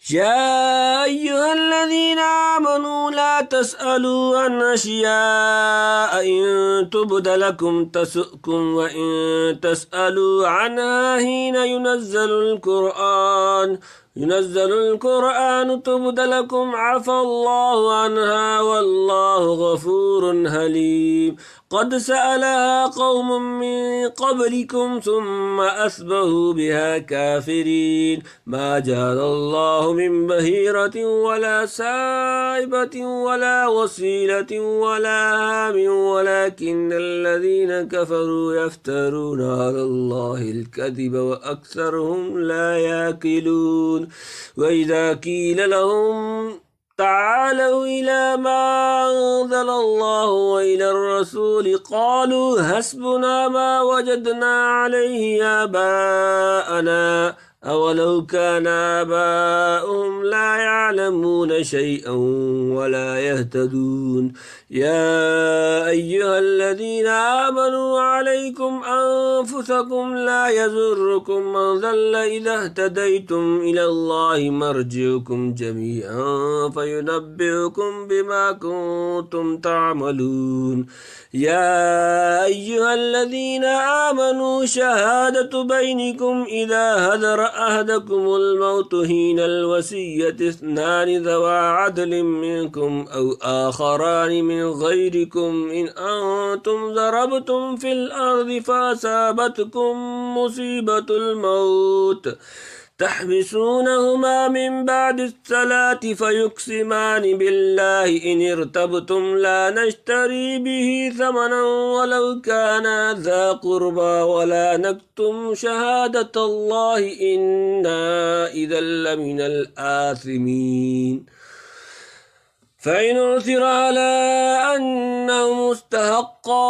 يا أيها الذين آمنوا لا تسألوا عن أشياء إن تبد لكم تسؤكم وإن تسألوا عنها حين ينزل القرآن تبد لكم عفى الله عنها والله غفور حليم. قد سألها قوم من قبلكم ثم أصبحوا بها كافرين. ما جعل الله من بهيرة ولا سائبة ولا وسيلة ولا هام ولكن الذين كفروا يفترون على الله الكذب وأكثرهم لا يعقلون. وإذا قيل لهم تعالوا إلى ما أنزل الله وإلى الرسول قالوا حسبنا ما وجدنا عليه آباءنا أولو كان آباؤهم لا يعلمون شيئا ولا يهتدون. يا أيها الذين آمنوا عليكم أنفسكم لا يضركم من ضل إذا اهتديتم إلى الله مرجعكم جميعا فينبئكم بما كنتم تعملون. يا أيها الذين آمنوا شهادة بينكم إذا حضر أحدكم الموت حين الوصية اثنان ذوى عدل منكم أو آخران من غيركم إن أنتم ضربتم في الأرض فأصابتكم مصيبة الموت تحبسونهما من بعد الصلاة فيقسمان بالله إن ارتبتم لا نشتري به ثمنا ولو كان ذا قربى ولا نكتم شهادة الله إنا إذا لمن الآثمين. فإن عثر على أنهم استحقا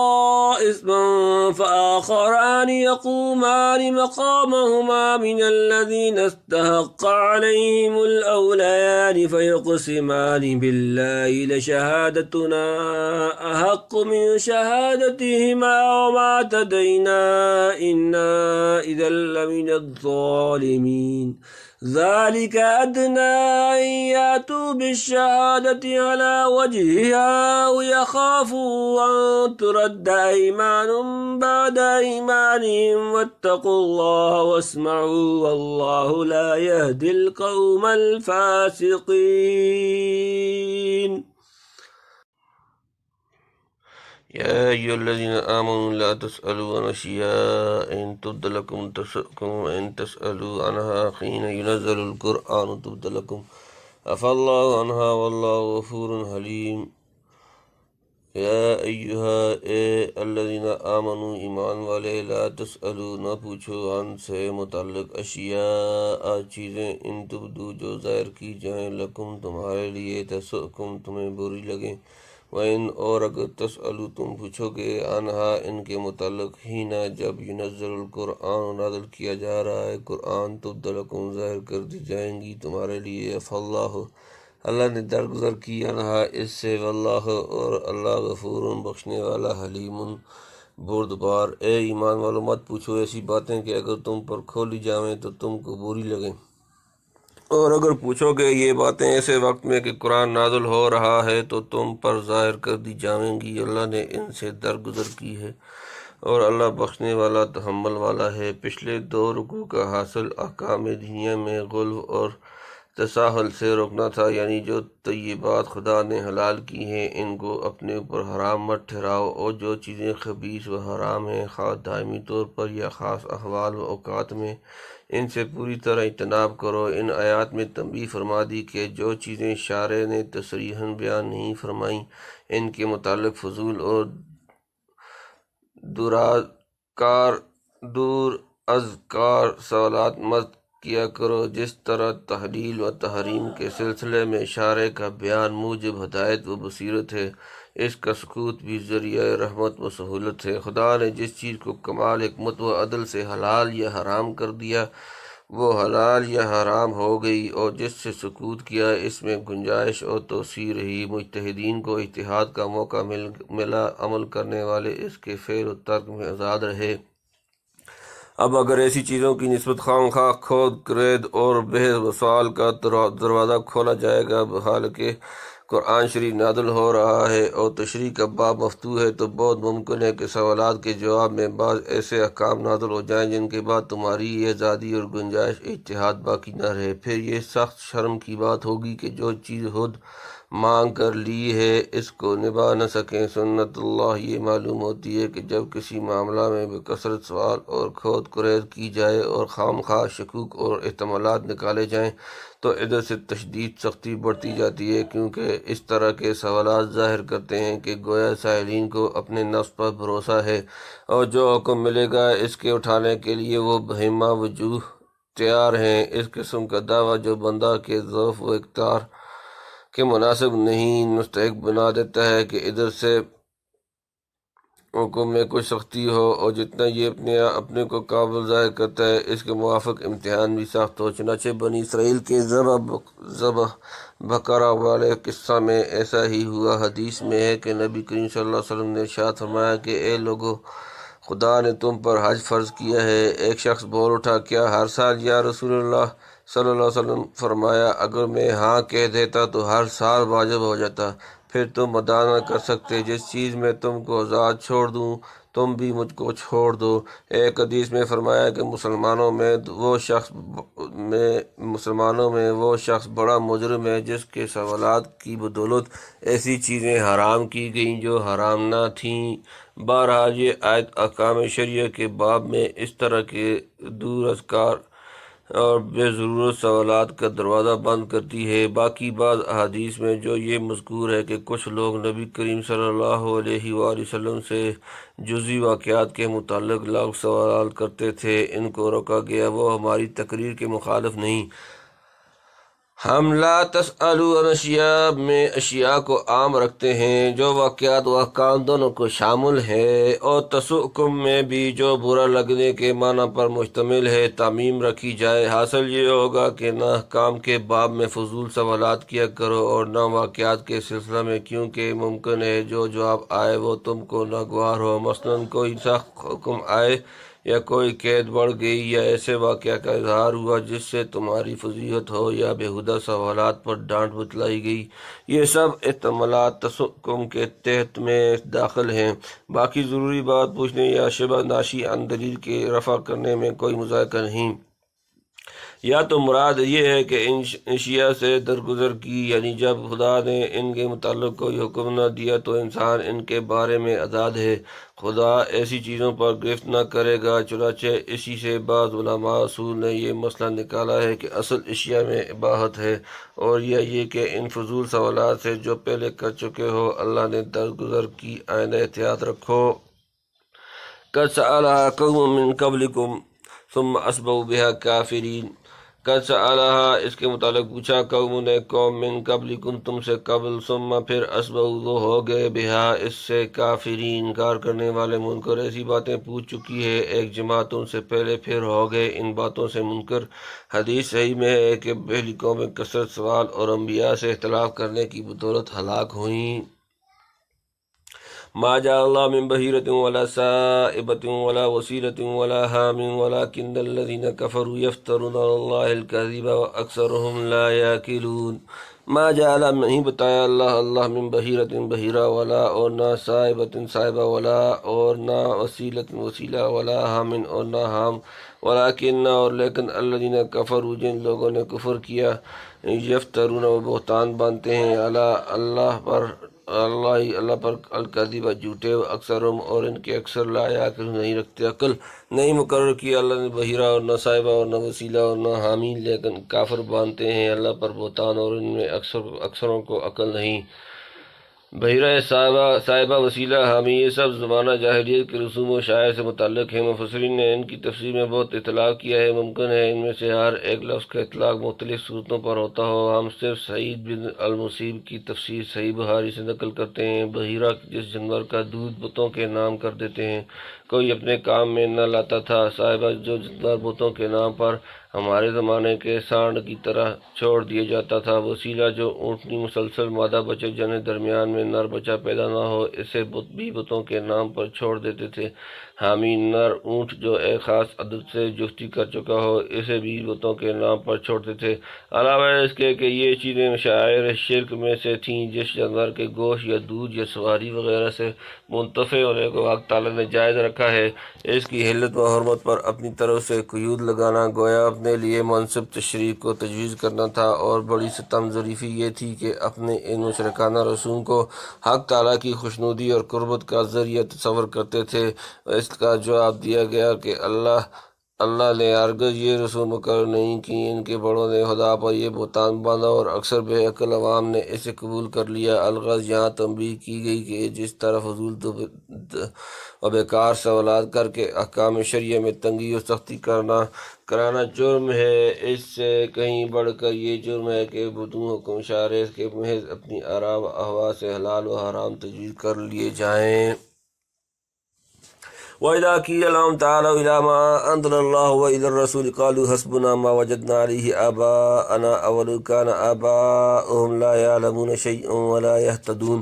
إثما فآخران يقومان مقامهما من الذين استحق عليهم الأوليان فيقسمان بالله لشهادتنا أحق من شهادتهما وما اعتدينا إنا إذا لمن الظالمين. ذلك أدنى أن يأتوا بالشهادة على وجهها ويخافوا أن ترد أيمان بعد أيمانهم واتقوا الله واسمعوا والله لا يهدي القوم الفاسقين. يا أيها الذين آمنوا لا تسألوا عن أشياء إن تبد لكم تسؤكم وإن تسألوا عنها حين ينزل القرآن تبد لكم عفى الله عنها والله غفور حليم. یا ایہا الذین آمنوا ایمان والے لا تسألوا نہ پوچھو عن سے متعلق اشیاء چیزیں ان تبدو جو ظاہر کی جائیں لکم تمہارے لیے تسؤکم تمہیں بری لگیں وَإِنْ اور اگر تسألو تم پوچھو گے عنہا ان کے متعلق ہینا جب ینزل القرآن نازل کیا جا رہا ہے قرآن تبدلکم ظاہر کر دی جائیں گی تمہارے لیے فاللہ اللہ نے درگزر کی عنہا اس سے واللہ اور اللہ غفور بخشنے والا حلیم بردبار۔ اے ایمان والو مت پوچھو ایسی باتیں کہ اگر تم پر کھولی جاویں تو تم کو بری لگیں، اور اگر پوچھو گے یہ باتیں ایسے وقت میں کہ قرآن نازل ہو رہا ہے تو تم پر ظاہر کر دی جائیں گی، اللہ نے ان سے درگزر کی ہے اور اللہ بخشنے والا تحمل والا ہے۔ پچھلے دو رکوع کا حاصل احکام دینیہ میں غلو اور تساہل سے روکنا تھا، یعنی جو طیبات خدا نے حلال کی ہیں ان کو اپنے اوپر حرام مت ٹھہراؤ، اور جو چیزیں خبیث و حرام ہیں خواہ دائمی طور پر یا خاص احوال و اوقات میں ان سے پوری طرح اجتناب کرو۔ ان آیات میں تنبیہ فرما دی کہ جو چیزیں شارع نے تصریحاً بیان نہیں فرمائیں ان کے متعلق فضول اور دور از کار سوالات مت کیا کرو، جس طرح تحلیل و تحریم کے سلسلے میں شارع کا بیان موجب ہدایت و بصیرت ہے، اس کا سکوت بھی ذریعہ رحمت و سہولت ہے۔ خدا نے جس چیز کو کمال حکمت و عدل سے حلال یا حرام کر دیا وہ حلال یا حرام ہو گئی، اور جس سے سکوت کیا اس میں گنجائش اور توسیع رہی۔ مجتہدین کو اجتہاد کا موقع ملا، عمل کرنے والے اس کے فعل و ترک میں آزاد رہے۔ اب اگر ایسی چیزوں کی نسبت خواہ کھود کرید اور بحث و سوال کا دروازہ کھولا جائے گا، حالانکہ قرآن شریف نازل ہو رہا ہے اور تشریح کا باب مفتوح ہے، تو بہت ممکن ہے کہ سوالات کے جواب میں بعض ایسے احکام نازل ہو جائیں جن کے بعد تمہاری یہ آزادی اور گنجائش اجتہاد باقی نہ رہے۔ پھر یہ سخت شرم کی بات ہوگی کہ جو چیز خود مانگ کر لی ہے اس کو نبھا نہ سکیں۔ سنت اللہ یہ معلوم ہوتی ہے کہ جب کسی معاملہ میں بکثرت سوال اور کھود کرید کی جائے اور خام خواہ شکوک اور احتمالات نکالے جائیں تو ادھر سے تشدید سختی بڑھتی جاتی ہے، کیونکہ اس طرح کے سوالات ظاہر کرتے ہیں کہ گویا سائلین کو اپنے نفس پر بھروسہ ہے اور جو حکم ملے گا اس کے اٹھانے کے لیے وہ بہیمہ وجوہ تیار ہیں۔ اس قسم کا دعویٰ جو بندہ کے ضعف و اقتدار کے مناسب نہیں مستحق بنا دیتا ہے کہ ادھر سے حکم میں کچھ سختی ہو، اور جتنا یہ اپنے کو قابل ظاہر کرتا ہے اس کے موافق امتحان بھی سخت ہو۔ چنانچہ بنی اسرائیل کے ذبح بقرہ والے قصہ میں ایسا ہی ہوا۔ حدیث میں ہے کہ نبی کریم صلی اللہ علیہ وسلم نے ارشاد فرمایا کہ اے لوگو، خدا نے تم پر حج فرض کیا ہے۔ ایک شخص بول اٹھا، کیا ہر سال یا رسول اللہ صلی اللہ علیہ وسلم؟ فرمایا، اگر میں ہاں کہہ دیتا تو ہر سال واجب ہو جاتا۔ پھر تم ادا نہ کر سکتے، جس چیز میں تم کو آزاد چھوڑ دوں تم بھی مجھ کو چھوڑ دو۔ ایک حدیث میں فرمایا کہ مسلمانوں میں وہ شخص بڑا مجرم ہے جس کے سوالات کی بدولت ایسی چیزیں حرام کی گئیں جو حرام نہ تھیں۔ بہرحال یہ آیت احکام شرعیہ کے باب میں اس طرح کے دور از کار اور بے ضرورت سوالات کا دروازہ بند کرتی ہے۔ باقی بعض احادیث میں جو یہ مذکور ہے کہ کچھ لوگ نبی کریم صلی اللہ علیہ وآلہ وسلم سے جزئی واقعات کے متعلق لاکھ سوال کرتے تھے، ان کو روکا گیا۔ وہ ہماری تقریر کے مخالف نہیں۔ ہم لا تسألوا عن اشیاء میں اشیاء کو عام رکھتے ہیں جو واقعات و احکام دونوں کو شامل ہے، اور تسؤکم میں بھی جو برا لگنے کے معنی پر مشتمل ہے تعمیم رکھی جائے۔ حاصل یہ ہوگا کہ نہ احکام کے باب میں فضول سوالات کیا کرو اور نہ واقعات کے سلسلہ میں، کیونکہ ممکن ہے جو جواب آئے وہ تم کو ناگوار ہو۔ مثلاً کوئی سخت حکم آئے یا کوئی قید بڑھ گئی یا ایسے واقعہ کا اظہار ہوا جس سے تمہاری فضیحت ہو یا بیہودہ سوالات پر ڈانٹ بتلائی گئی، یہ سب احتمالات تسؤکم کے تحت میں داخل ہیں۔ باقی ضروری بات پوچھنے یا شبہ ناشی عن دلیل کے رفع کرنے میں کوئی مذائقہ نہیں۔ یا تو مراد یہ ہے کہ ان اشیاء سے درگزر کی، یعنی جب خدا نے ان کے متعلق کوئی حکم نہ دیا تو انسان ان کے بارے میں آزاد ہے، خدا ایسی چیزوں پر گرفت نہ کرے گا۔ چنانچہ اسی سے بعض علماء اصول نے یہ مسئلہ نکالا ہے کہ اصل اشیاء میں اباحت ہے، اور یہ کہ ان فضول سوالات سے جو پہلے کر چکے ہو اللہ نے درگزر کی آئندہ احتیاط رکھو۔ قد سألها قوم من قبلكم ثم اصبحوا بها کافرین۔ قد سألها اس کے متعلق پوچھا قوم نے قوم من قبلکم تم سے قبل، ثم پھر اصبحوا وہ ہو گئے بہا اس سے کافرین انکار کرنے والے منکر۔ ایسی باتیں پوچھ چکی ہے ایک جماعت ان سے پہلے، پھر ہو گئے ان باتوں سے منکر۔ حدیث صحیح میں ہے کہ پہلی قومیں کثرت سوال اور انبیاء سے اختلاف کرنے کی بدولت ہلاک ہوئیں۔ ما جعل اللہ من بحیرۃ ولا سائبۃ ولا وصیلۃ ولا حام ولکن الذین کفروا یفترون علی اللہ الکذب واکثرهم لا یعقلون۔ ما جعل نہیں بتایا اللہ من بحیرۃ بحیرہ، ولا اور نہ سائبۃ سائبہ، ولا اور نہ وصیلۃ وصیلہ، ولا حام اور نہ حام، ولیکن اور لیکن الذین کفروا جن لوگوں نے کفر کیا، یفترون وہ بہتان باندھتے ہیں اللہ پر الکذب جھوٹے، اکثرهم اور ان کے اکثر لا یعقلون نہیں رکھتے عقل۔ نہیں مقرر کیا اللہ نے بحیرہ اور نہ صاحبہ اور نہ وسیلہ اور نہ حامی، لیکن کافر باندھتے ہیں اللہ پر بہتان اور ان میں اکثروں کو عقل نہیں۔ بحیرہ صاحبہ وسیلہ حامی یہ سب زمانہ جاہلیت کے رسوم و شائع سے متعلق ہیں۔ مفسرین نے ان کی تفسیر میں بہت اطلاق کیا ہے۔ ممکن ہے ان میں سے ہر ایک لفظ کا اطلاق مختلف صورتوں پر ہوتا ہو۔ ہم صرف سعید بن المسیب کی تفسیر صحیح بخاری سے نقل کرتے ہیں۔ بحیرہ جس جانور کا دودھ بتوں کے نام کر دیتے ہیں، کوئی اپنے کام میں نہ لاتا تھا۔ صاحبہ جو جانور بتوں کے نام پر ہمارے زمانے کے سانڈ کی طرح چھوڑ دیا جاتا تھا۔ وسیلہ جو اونٹنی مسلسل مادہ بچے جن درمیان میں نر بچہ پیدا نہ ہو، اسے بھی بتوں کے نام پر چھوڑ دیتے تھے۔ حامی نر اونٹ جو ایک خاص عدد سے جفتی کر چکا ہو، اسے بھی بتوں کے نام پر چھوڑتے تھے، علاوہ اس کے کہ یہ چیزیں مشاعر شرک میں سے تھیں جس جانور کے گوشت یا دودھ یا سواری وغیرہ سے منتفع ہونے کو حق تعالیٰ نے جائز رکھا ہے۔ اس کی حلت و حرمت پر اپنی طرف سے قیود لگانا گویا اپنے لیے منصب تشریف کو تجویز کرنا تھا، اور بڑی ستم ظریفی یہ تھی کہ اپنے ان مشرکانہ رسوم کو حق تعالیٰ کی خوشنودی اور قربت کا ذریعہ تصور کرتے تھے۔ اس کا جواب دیا گیا کہ اللہ نے ہرگز یہ رسوم مقرر نہیں کی، ان کے بڑوں نے خدا پر یہ بہتان باندھا اور اکثر بے عقل عوام نے اسے قبول کر لیا۔ الغرض یہاں تنبیہ کی گئی کہ جس طرح فضول و بیکار سوالات کر کے احکام شرعیہ میں تنگی و سختی کرانا جرم ہے، اس سے کہیں بڑھ کر یہ جرم ہے کہ بدون حکم شارع کے محض اپنی آراء و اہواء سے حلال و حرام تجویز کر لیے جائیں۔ وَإِذَا قِيلَ لَهُمْ تَعَالَوْا إِلَىٰ مَا أَنزَلَ اللَّهُ وَإِلَى الرَّسُولِ قَالُوا حَسْبُنَا مَا وَجَدْنَا عَلَيْهِ آبَاءَنَا أَوَلَوْ كَانَ آبَاؤُهُمْ لَا يَعْلَمُونَ شَيْئًا وَلَا يَهْتَدُونَ۔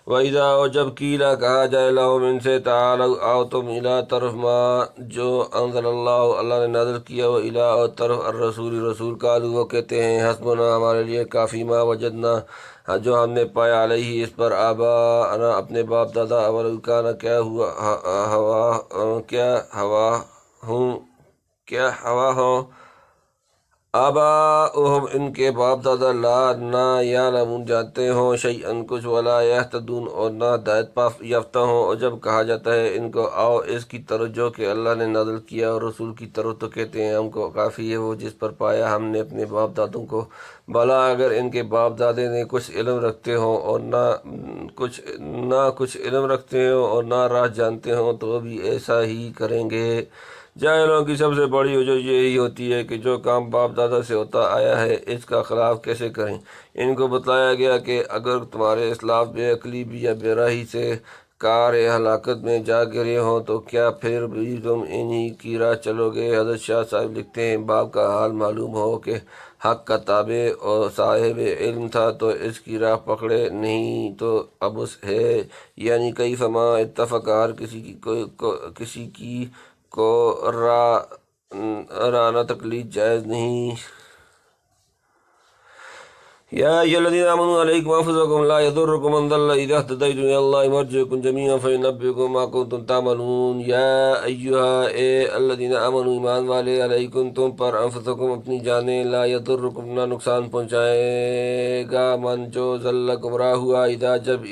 وَإِذَا اور جب قیلا کہا جائے لہم ان سے، تعالوا آؤ تم، الی طرف ما جو انزل اللہ اللہ نے نازل کیا، و الی اور طرف الرسول رسول، قالوا وہ کہتے ہیں حسبنا ہمارے لیے کافی، ما وجدنا جو ہم نے پایا، علیہ اس پر، آباءنا اپنے باپ دادا، اولو کان کیا ہوا ہوں آباؤہم ان کے باپ دادا، لا نہ یعلمون جانتے ہوں، شیئن کچھ، ولا یہتدون اور نہ ہدایت یافتہ ہوں۔ اور جب کہا جاتا ہے ان کو آؤ اس کی طرف جو کہ اللہ نے نازل کیا اور رسول کی طرف، تو کہتے ہیں ہم کو کافی ہے وہ جس پر پایا ہم نے اپنے باپ دادوں کو، بھلا اگر ان کے باپ دادے نے کچھ علم رکھتے ہوں اور نہ کچھ علم رکھتے ہوں اور نہ راہ جانتے ہوں تو بھی ایسا ہی کریں گے۔ جاہلوں کی سب سے بڑی وجہ یہی ہوتی ہے کہ جو کام باپ دادا سے ہوتا آیا ہے اس کا خلاف کیسے کریں۔ ان کو بتلایا گیا کہ اگر تمہارے اسلاف بے عقلی بھی یا بے راہی سے کار ہلاکت میں جا گرے ہوں تو کیا پھر بھی تم انہی کی راہ چلو گے؟ حضرت شاہ صاحب لکھتے ہیں، باپ کا حال معلوم ہو کہ حق کا تابع اور صاحب علم تھا تو اس کی راہ پکڑے، نہیں تو ابس ہے، یعنی کئی فما اتفق، ہر کسی کی کو رانہ تقلید جائز نہیں۔ یا ایھا الذین آمنوا علیکم انفسکم لا یضرکم من ضل اذا اہتدیتم الی اللہ مرجعکم جمیعا فینبئکم بما کنتم تعملون۔ یا ایھا اے الذین آمنوا ایمان والے، علیکم تم پر، انفسکم اپنی جانیں، لا یضرکم نہ نقصان پہنچائے گا، من جو ضل گمراہ ہوا، اذا جب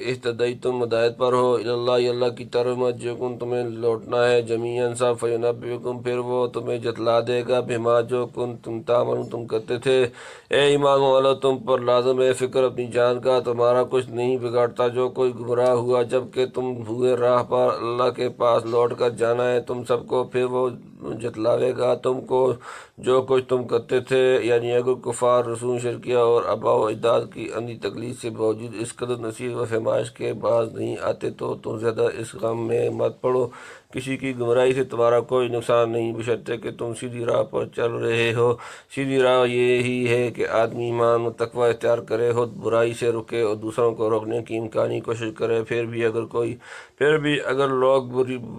اہتدیتم ہدایت پر ہو، الی اللہ اللہ کی طرف، مرجعکم تمہیں لوٹنا ہے، جمیعا سب، فینبئکم پھر وہ تمہیں جتلا دے گا، بما جو کنتم تعملون تم کرتے تھے۔ اے ایمان والو تم پر لازم ہے فکر اپنی جان کا، تمہارا کچھ نہیں بگاڑتا جو کوئی گمراہ ہوا، جب کہ تم ہوئے راہ پر، اللہ کے پاس لوٹ کر جانا ہے تم سب کو، پھر وہ جتلاوے گا تم کو جو کچھ تم کرتے تھے۔ یعنی اگر کفار، رسوم شرکیہ اور آباء و اجداد کی اندھی تقلید سے باوجود اس قدر نصیحت و فہمائش کے باز نہیں آتے تو تم زیادہ اس غم میں مت پڑو، کسی کی گمراہی سے تمہارا کوئی نقصان نہیں، بشرطے کہ تم سیدھی راہ پر چل رہے ہو۔ سیدھی راہ یہی ہے کہ آدمی ایمان و تقوی اختیار کرے، خود برائی سے رکے اور دوسروں کو روکنے کی امکانی کوشش کرے، پھر بھی اگر لوگ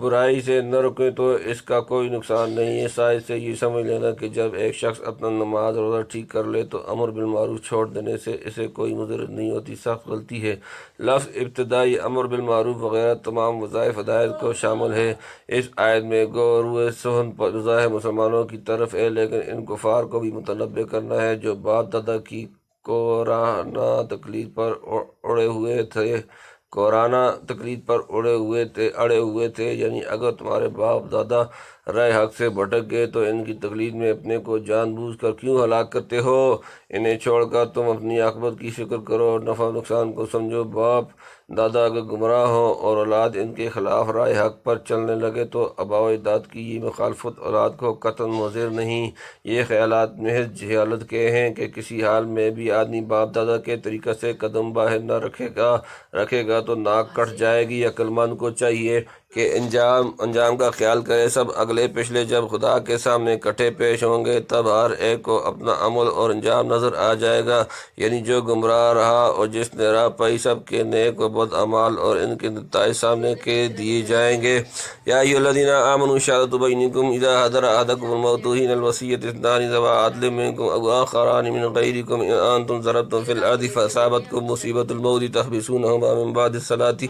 برائی سے نہ رکیں تو اس کا کوئی نقصان نہیں ہے۔ شاید سے یہ سمجھ لینا کہ جب ایک شخص اپنا نماز روزہ ٹھیک کر لے تو امر بالمعروف چھوڑ دینے سے اسے کوئی مضرت نہیں ہوتی، سخت غلطی ہے۔ لفظ ابتدائی امر بالمعروف وغیرہ تمام وظائف ہدایت کو شامل ہے۔ اس آیت میں گو روئے صحن پر مزاح مسلمانوں کی طرف ہے، لیکن ان کفار کو بھی متنبہ کرنا ہے جو باپ دادا کی کورانہ تقلید پر اڑے ہوئے تھے، یعنی اگر تمہارے باپ دادا رائے حق سے بھٹک گئے تو ان کی تقلید میں اپنے کو جان بوجھ کر کیوں ہلاک کرتے ہو؟ انہیں چھوڑ کر تم اپنی عاقبت کی فکر کرو اور نفع نقصان کو سمجھو۔ باپ دادا اگر گمراہ ہوں اور اولاد ان کے خلاف رائے حق پر چلنے لگے تو آباء و اجداد کی یہ مخالفت اولاد کو قطعاً مضر نہیں۔ یہ خیالات محض جہالت کے ہیں کہ کسی حال میں بھی آدمی باپ دادا کے طریقہ سے قدم باہر نہ رکھے گا تو ناک کٹ جائے گی۔ عقل مند کو چاہیے کہ انجام کا خیال کرے۔ سب اگلے پچھلے جب خدا کے سامنے اکٹھے پیش ہوں گے تب ہر ایک کو اپنا عمل اور انجام نظر آ جائے گا، یعنی جو گمراہ رہا اور جس نے راہ پائی، سب کے نیک و بد اعمال اور ان کے نتائج سامنے کے دیے جائیں گے۔ یا ایھا الذین آمنوا شہادۃ بینکم اذا حضر احدکم الموت حین الوصیۃ اثنان ذوی عدل منکم او آخران من غیرکم ان انتم ضربتم فی الارض فاصابتکم مصیبۃ الموت تحبسونہما من بعد الصلاۃ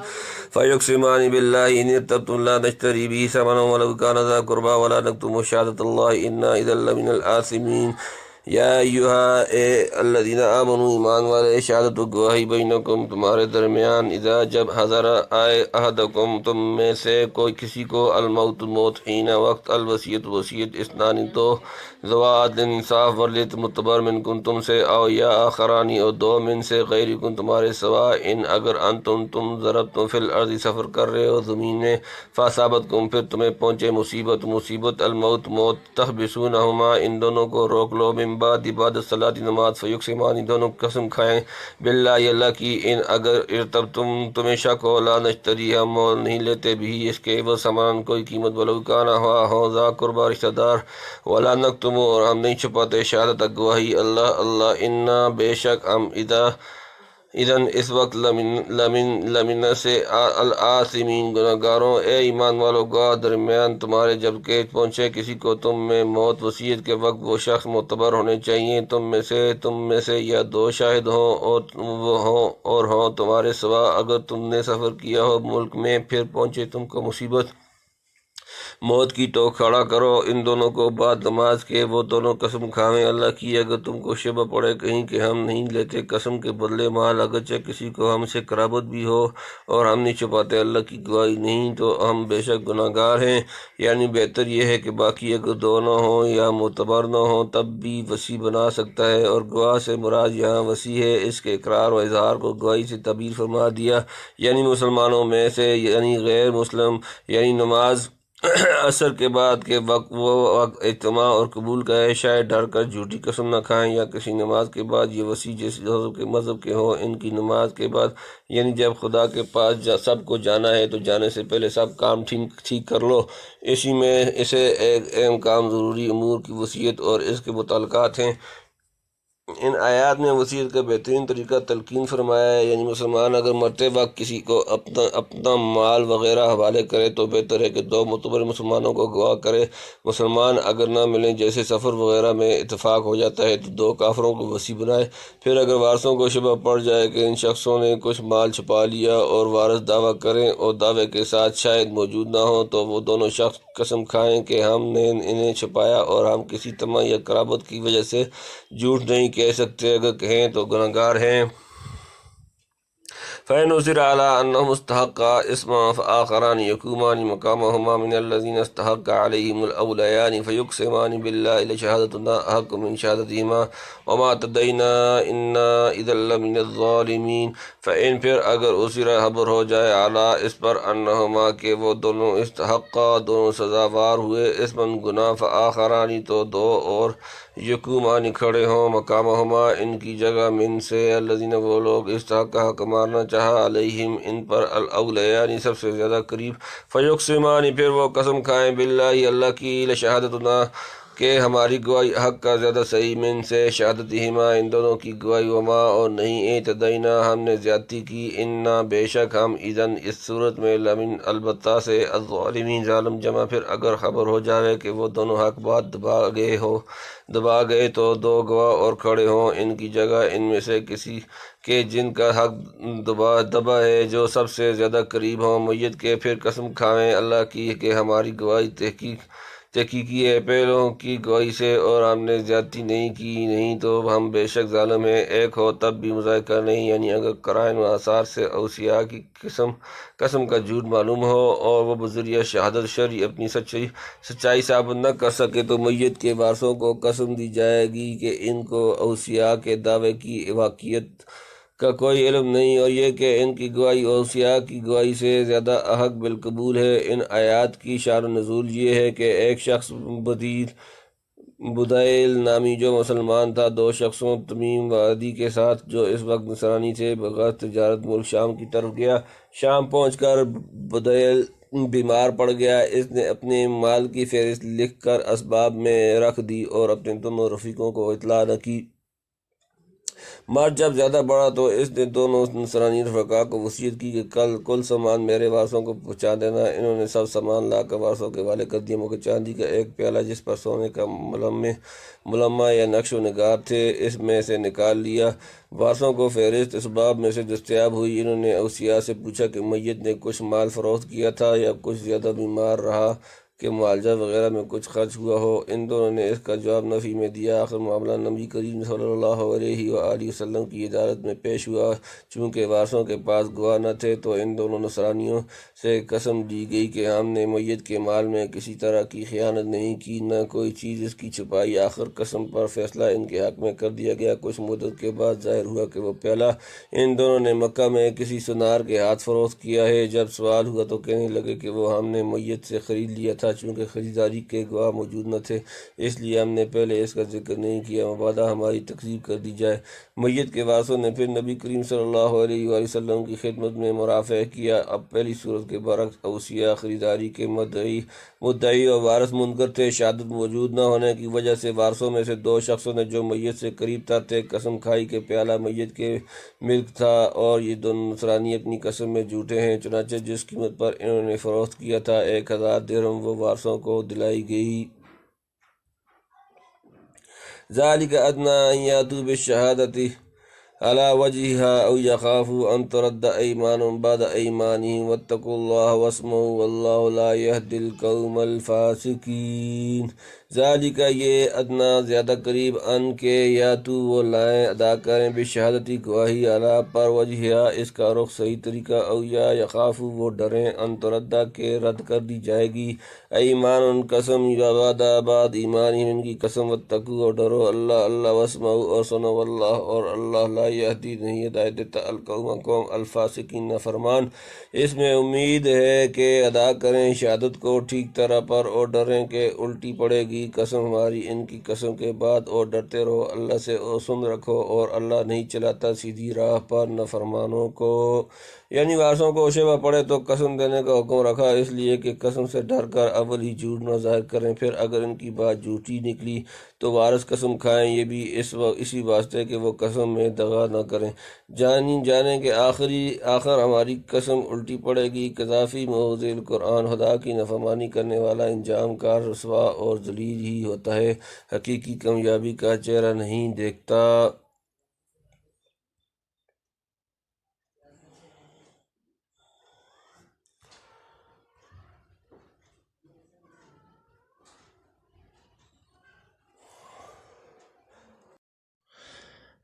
فیقسمان باللہ ان ارتبتم لا نشتری به ثمنا ولو کان ذا قربی ولا نکتم شہادۃ اللہ انا اذا لمن الآثمین۔ یا ایھا الذین آمنوا ایمان والے، شہادت و گواہی بینکم تمہارے درمیان، اذا جب حضر آئے احدکم تم میں سے کوئی کسی کو، الموت موت، حین وقت، الوصیت وصیت، اثنان دو، ذوی عدل انصاف والے معتبر منکم تم سے، او یا آخرانی اور دو من سے، غیرکم تمہارے سوا، ان اگر انتم تم ضربتم فی الارض سفر کر رہے ہو زمین میں، فاصابتکم پھر تمہیں پہنچے مصیبت الموت موت، تحبسونہما ان دونوں کو روک لو، من بعد الصلاۃ نماز، فیقسمان دونوں قسم کھائیں، باللہ اللہ کی، ان اگر ارتبتم تمہیں شک ہو، لا نشتری ہم مول نہیں لیتے بھی اس کے، وہ سامان کوئی قیمت، ولو کان ہو ذا قربا رشتہ دار، ولا نکتم اور ہم نہیں چھپاتے، شہادت گواہی اللہ انا بے شک ہم، اذن اس وقت، لمن سے الآثمین گناہگاروں۔ اے ایمان والو، گواہ درمیان تمہارے جب کہ پہنچے کسی کو تم میں موت وصیت کے وقت، وہ شخص معتبر ہونے چاہیے تم میں سے یا دو شاہد ہوں اور ہوں تمہارے سوا، اگر تم نے سفر کیا ہو ملک میں، پھر پہنچے تم کو مصیبت موت کی تو کھڑا کرو ان دونوں کو بعد نماز کے، وہ دونوں قسم کھاویں اللہ کی، اگر تم کو شبہ پڑے کہیں کہ ہم نہیں لیتے قسم کے بدلے مال، اگرچہ کسی کو ہم سے قرابت بھی ہو، اور ہم نہیں چھپاتے اللہ کی گواہی نہیں تو ہم بے شک گناہ گار ہیں۔ یعنی بہتر یہ ہے کہ باقی اگر دونوں ہوں یا معتبر نہ ہوں تب بھی وصی بنا سکتا ہے، اور گواہ سے مراد یہاں وصی ہے، اس کے اقرار و اظہار کو گواہی سے تعبیر فرما دیا، یعنی مسلمانوں میں سے، یعنی غیر مسلم، یعنی نماز عصر کے بعد کے وقت، وہ وقت اجتماع اور قبول کا ہے، شاید ڈر کر جھوٹی قسم نہ کھائیں، یا کسی نماز کے بعد، یہ وصی جس مذہب کے ہوں، ان کی نماز کے بعد، یعنی جب خدا کے پاس سب کو جانا ہے تو جانے سے پہلے سب کام ٹھیک کر لو، اسی میں اسے ایک اہم کام ضروری امور کی وصیت اور اس کے متعلقات ہیں۔ ان آیات میں وصیت کا بہترین طریقہ تلقین فرمایا ہے، یعنی مسلمان اگر مرتے وقت کسی کو اپنا مال وغیرہ حوالے کرے تو بہتر ہے کہ دو معتبر مسلمانوں کو گواہ کرے، مسلمان اگر نہ ملیں، جیسے سفر وغیرہ میں اتفاق ہو جاتا ہے، تو دو کافروں کو وصی بنائے۔ پھر اگر وارثوں کو شبہ پڑ جائے کہ ان شخصوں نے کچھ مال چھپا لیا اور وارث دعویٰ کریں اور دعوے کے ساتھ شاہد موجود نہ ہوں، تو وہ دونوں شخص قسم کھائیں کہ ہم نے انہیں چھپایا اور ہم کسی طمع یا قرابت کی وجہ سے جھوٹ نہیں کہہ سکتے، اگر کہیں تو گناہ گار ہیں۔ فَإِنْ عُثِرَ عَلَىٰ أَنَّهُمَا اسْتَحَقَّا إِثْمًا فَآخَرَانِ يَقُومَانِ مَقَامَهُمَا مِنَ الَّذِينَ اسْتَحَقَّ عَلَيْهِمُ الْأَوْلَيَانِ فَيُقْسِمَانِ بِاللَّهِ لَشَهَادَتُنَا أَحَقُّ مِنْ شَهَادَتِهِمَا وَمَا اعْتَدَيْنَا إِنَّا إِذًا لَّمِنَ الظَّالِمِينَ۔ فَإِنْ پھر اگر عُثِرَ خبر ہو جائے، عَلَىٰ اس پر، أَنَّهُمَا کہ وہ دونوں، استحقا دونوں سزاوار ہوئے، اثمًا گناہ، فآخران تو دو اور، یقومان کھڑے ہوں، مقامہما ان کی جگہ، من سے، الذین وہ لوگ، استحق حق مارنا چاہا، علیہم ان پر، الاولیان سب سے زیادہ قریب، فیقسمان پھر وہ قسم کھائیں، باللہ اللہ کی، لشہادتنا کہ ہماری گواہی، حق کا زیادہ صحیح، من سے، شہادتہما ان دونوں کی گواہی، وما اور نہیں، اعتدینا ہم نے زیادتی کی، انا بے شک ہم، اذن اس صورت میں، لمن البتہ سے، الظالمین ظالم جمع۔ پھر اگر خبر ہو جاوے کہ وہ دونوں حق بات دبا گئے تو دو گواہ اور کھڑے ہوں ان کی جگہ، ان میں سے کسی کے جن کا حق دبا ہے، جو سب سے زیادہ قریب ہوں میت کے، پھر قسم کھاویں اللہ کی کہ ہماری گواہی تحقیقی ہے پہلوں کی گواہی سے، اور ہم نے زیادتی نہیں کی، نہیں تو ہم بے شک ظالم ہیں۔ ایک ہو تب بھی مذائقہ نہیں، یعنی اگر قرائن و آثار سے اوصیاء کی قسم کا جھوٹ معلوم ہو اور وہ بذریعہ شہادت شرعی اپنی سچائی ثابت نہ کر سکے، تو میت کے وارثوں کو قسم دی جائے گی کہ ان کو اوصیاء کے دعوے کی واقعیت کا کوئی علم نہیں، اور یہ کہ ان کی گواہی اوصیاء کی گواہی سے زیادہ احق بالقبول ہے۔ ان آیات کی شان و نزول یہ ہے کہ ایک شخص بدیل نامی جو مسلمان تھا، 2 شخصوں تمیم و عدی کے ساتھ جو اس وقت نصرانی تھے، بغرض تجارت ملک شام کی طرف گیا۔ شام پہنچ کر بدیل بیمار پڑ گیا۔ اس نے اپنے مال کی فہرست لکھ کر اسباب میں رکھ دی اور اپنے دونوں رفیقوں کو اطلاع نہ کی۔ مرض جب زیادہ بڑھا تو اس نے دونوں نصرانی رفقا کو وصیت کی کہ کل سامان میرے وارثوں کو پہنچا دینا۔ انہوں نے سب سامان لا کر وارثوں کے حوالے کر دیا، مگر چاندی کا ایک پیالہ جس پر سونے کا ملمہ یا نقش و نگار تھے اس میں سے نکال لیا۔ وارثوں کو فہرست اسباب میں سے دستیاب ہوئی۔ انہوں نے اوصیاء سے پوچھا کہ میت نے کچھ مال فروخت کیا تھا یا کچھ زیادہ بیمار رہا کہ معالجہ وغیرہ میں کچھ خرچ ہوا ہو۔ ان دونوں نے اس کا جواب نفی میں دیا۔ آخر معاملہ نبی کریم صلی اللہ علیہ وآلہ وسلم کی عدالت میں پیش ہوا۔ چونکہ وارثوں کے پاس گواہ نہ تھے تو ان دونوں نصرانیوں سے قسم لی گئی کہ ہم نے میت کے مال میں کسی طرح کی خیانت نہیں کی، نہ کوئی چیز اس کی چھپائی۔ آخر قسم پر فیصلہ ان کے حق میں کر دیا گیا۔ کچھ مدت کے بعد ظاہر ہوا کہ وہ پیالہ ان دونوں نے مکہ میں کسی سنار کے ہاتھ فروخت کیا ہے۔ جب سوال ہوا تو کہنے لگے کہ وہ ہم نے میت سے خرید لیا تھا، چونکہ خریداری کے گواہ موجود نہ تھے اس لیے ہم نے پہلے اس کا ذکر نہیں کیا، مبادا ہماری تکذیب کر دی جائے۔ میت کے وارثوں نے پھر نبی کریم صلی اللہ علیہ وآلہ وسلم کی خدمت میں مرافعہ کیا۔ اب پہلی صورت کے برعکس اوصیاء خریداری کے مدعی اور وارث منکر تھے۔ شہادت موجود نہ ہونے کی وجہ سے وارثوں میں سے 2 شخصوں نے جو میت سے قریب تر تھے قسم کھائی کہ پیالہ میت کے ملک تھا اور یہ دونوں نصرانی اپنی قسم میں جھوٹے ہیں۔ چنانچہ جس قیمت پر انہوں نے فروخت کیا تھا 1000 درہم، وہ وارثوں کو دلائی گئی۔ ذالک ادنی ان یاتوا بالشہادۃ علی وجہہا او یخافوا ان ترد ایمان بعد ایمانہم واتقوا اللہ واسمعوا واللہ لا یہدی القوم الفاسقین۔ ذالک یہ ادنا زیادہ قریب ان کے یا تو وہ لائیں ادا کریں بشہادتی گواہی علی پر وجہہا اس کا رخ صحیح طریقہ، او یا یخافوا وہ ڈریں ان تردہ کے رد کر دی جائے گی، ایمان ان قسم بعد ایمانہم ان کی قسم، واتقوا اور ڈرو اللہ واسمعوا اور سنو واللہ اور اللہ لا یہدی نہیں ہدایت دیتا قوم الفاسقین نافرمان۔ اس میں امید ہے کہ ادا کریں شہادت کو ٹھیک طرح پر اور ڈریں کہ الٹی پڑے گی قسم ہماری ان کی قسم کے بعد، اور ڈرتے رہو اللہ سے اور سن رکھو، اور اللہ نہیں چلاتا سیدھی راہ پر نافرمانوں کو۔ یعنی وارثوں کو شیوا پڑے تو قسم دینے کا حکم رکھا، اس لیے کہ قسم سے ڈر کر اول ہی جھوٹ نہ ظاہر کریں، پھر اگر ان کی بات جھوٹی نکلی تو وارث قسم کھائیں، یہ بھی اسی واسطے کہ وہ قسم میں دغا نہ کریں، جانیں کہ آخر ہماری قسم الٹی پڑے گی۔ قذافی موضع القرآن، خدا کی نافرمانی کرنے والا انجام کار رسوا اور ذلیل ہی ہوتا ہے، حقیقی کامیابی کا چہرہ نہیں دیکھتا۔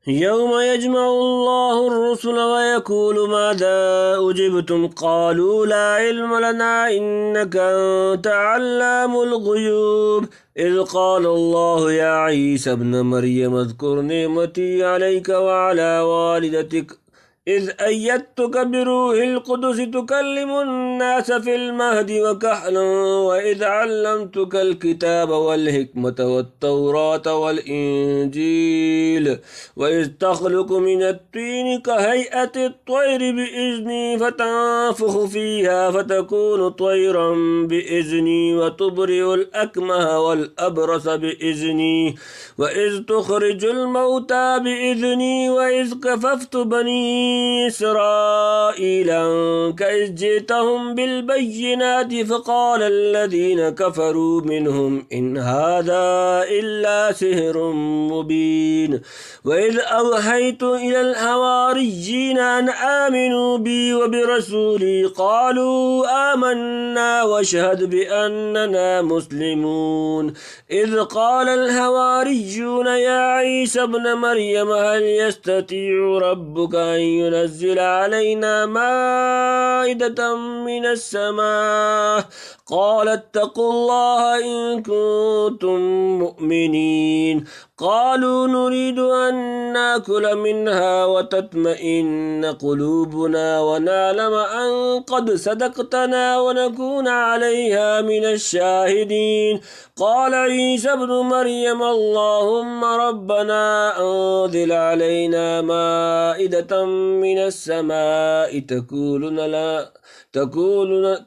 يوم يجمع الله الرسل ويقول ماذا أجبتم قالوا لا علم لنا إنك أنت علام الغيوب إذ قال الله يا عيسى ابن مريم اذكر نعمتي عليك وعلى والدتك إذ أيدتك بروح القدس تكلم الناس في المهد وكهلا وإذ علمتك الكتاب والحكمة والتوراة والإنجيل وإذ تخلق من الطين كهيئة الطير بإذني فتنفخ فيها فتكون طيرا بإذني وتبرئ الأكمه والأبرص بإذني وإذ تخرج الموتى بإذني وإذ كففت بني إسرائيل عنك إذ جئتهم بالبينات فقال الذين كفروا منهم إن هذا إلا سحر مبين وإذ أوحيت إلى الحواريين أن آمنوا بي وبرسولي قالوا آمنا واشهد بأننا مسلمون إذ قال الحواريون يا عيسى ابن مريم هل يستطيع ربك أن ينزل علينا مائدة من السماء قال اتقوا الله إن كنتم مؤمنين قالوا نريد أن نأكل منها وتطمئن قلوبنا ونعلم أن قد صدقتنا ونكون عليها من الشاهدين قال عيسى ابن مريم اللهم ربنا أنزل علينا مائدة من السماء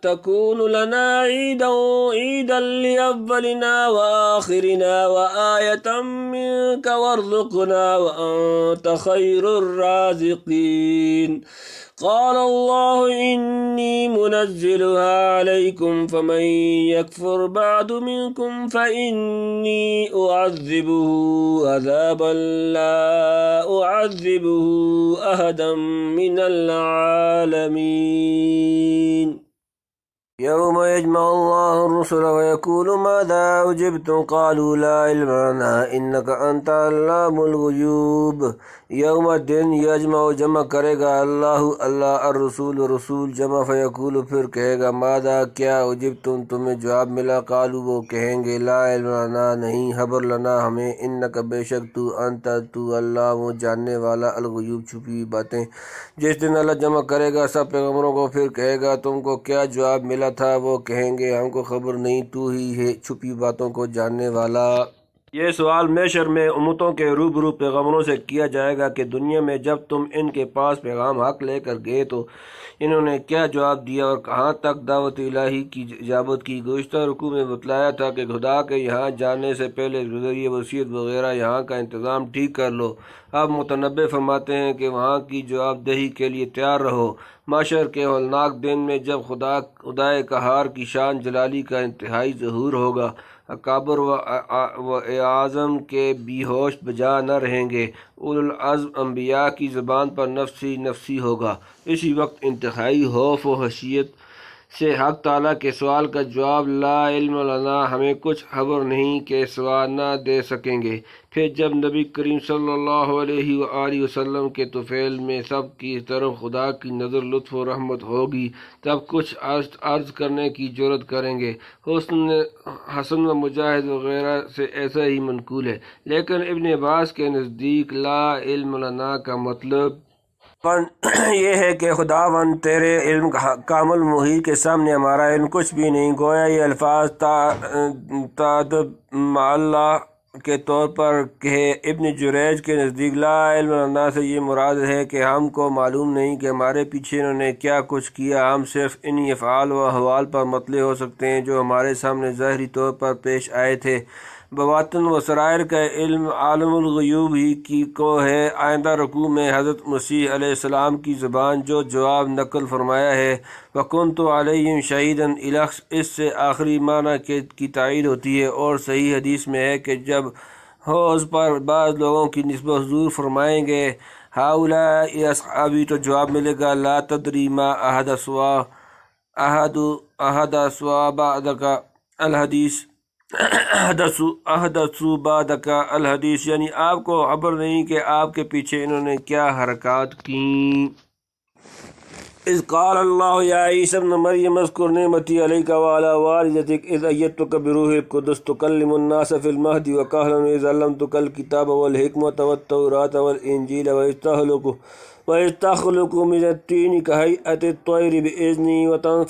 تكون لنا عيدا لأولنا وآخرنا وآية منك وارزقنا وأنت خير الرازقين قال الله إني منزلها عليكم فمن يكفر بعد منكم فإني أعذبه عذابا لا أعذبه أحدا من العالمين يوم يجمع الله الرسل ويقول ماذا أجبتم قالوا لا علم لنا إنك أنت علام الغيوب یوم دن یجمع جمع کرے گا اللہ الرسول رسول جمع فیقول پھر کہے گا ماذا کیا اجبتم تمہیں جواب ملا قالوا وہ کہیں گے لا علم لنا نہیں خبر لنا ہمیں انک بے شک تو اللہ وہ جاننے والا الغیوب چھپی ہوئی باتیں۔ جس دن اللہ جمع کرے گا سب پیغمبروں کو پھر کہے گا تم کو کیا جواب ملا تھا، وہ کہیں گے ہم کو خبر نہیں، تو ہی ہے چھپی باتوں کو جاننے والا۔ یہ سوال محشر میں امتوں کے روبرو پیغمبروں سے کیا جائے گا کہ دنیا میں جب تم ان کے پاس پیغام حق لے کر گئے تو انہوں نے کیا جواب دیا اور کہاں تک دعوت الہی کی اجابت کی۔ گزشتہ رکوع میں بتلایا تھا کہ خدا کے یہاں جانے سے پہلے ذریعہ وصیت وغیرہ یہاں کا انتظام ٹھیک کر لو۔ اب متنبع فرماتے ہیں کہ وہاں کی جواب دہی کے لیے تیار رہو۔ معاشر کے ہولناک دن میں جب خدائے قہار کی شان جلالی کا انتہائی ظہور ہوگا، اکابر و اعظم کے بی ہوش بجا نہ رہیں گے، اولو العزم انبیاء کی زبان پر نفسی نفسی ہوگا۔ اسی وقت انتہائی خوف و خشیت سے حق تعالیٰ کے سوال کا جواب لا علم لنا ہمیں کچھ خبر نہیں کے سوا نہ دے سکیں گے۔ پھر جب نبی کریم صلی اللہ علیہ وآلہ وسلم کے طفیل میں سب کی طرف خدا کی نظر لطف و رحمت ہوگی تب کچھ عرض کرنے کی جرت کریں گے۔ حسن و مجاہد وغیرہ سے ایسا ہی منقول ہے، لیکن ابن عباس کے نزدیک لا علم لنا کا مطلب یہ ہے کہ خداوند تیرے علم کامل محیط کے سامنے ہمارا علم کچھ بھی نہیں۔ گویا یہ الفاظ تعدب مع اللہ کے طور پر کہے۔ ابن جریج کے نزدیک لا علم لنا سے یہ مراد ہے کہ ہم کو معلوم نہیں کہ ہمارے پیچھے انہوں نے کیا کچھ کیا، ہم صرف انہی افعال و احوال پر مطلع ہو سکتے ہیں جو ہمارے سامنے ظاہری طور پر پیش آئے تھے۔ بواطن و سرائر کا علم عالم الغیوب ہی کو ہے۔ آئندہ رکوع میں حضرت مسیح علیہ السلام کی زبان جو جواب نقل فرمایا ہے وَكُنْتُ عَلَيْهِمْ شَهِيدًا اس سے آخری معنی کی تائید ہوتی ہے، اور صحیح حدیث میں ہے کہ جب حوض پر بعض لوگوں کی نسبت حضور فرمائیں گے هَؤُلَاءِ اصحابی تو جواب ملے گا لا تدری ما أحدثوا بعدك الحدیث احدثوا بعدك الحدیث، یعنی آپ کو خبر نہیں کہ آپ کے پیچھے انہوں نے کیا حرکات کیں۔ اذ قال اللہ یا عیسی ابن مریم اذکر نعمتی علیک وعلی والدتک اذ ایدتک بروح القدس تکلم الناس فی المہد وکہلا اذ علمتک الکتاب والحکمۃ والتوراۃ والانجیل وإذ تخلق من الطين كهيئة الطير بإذني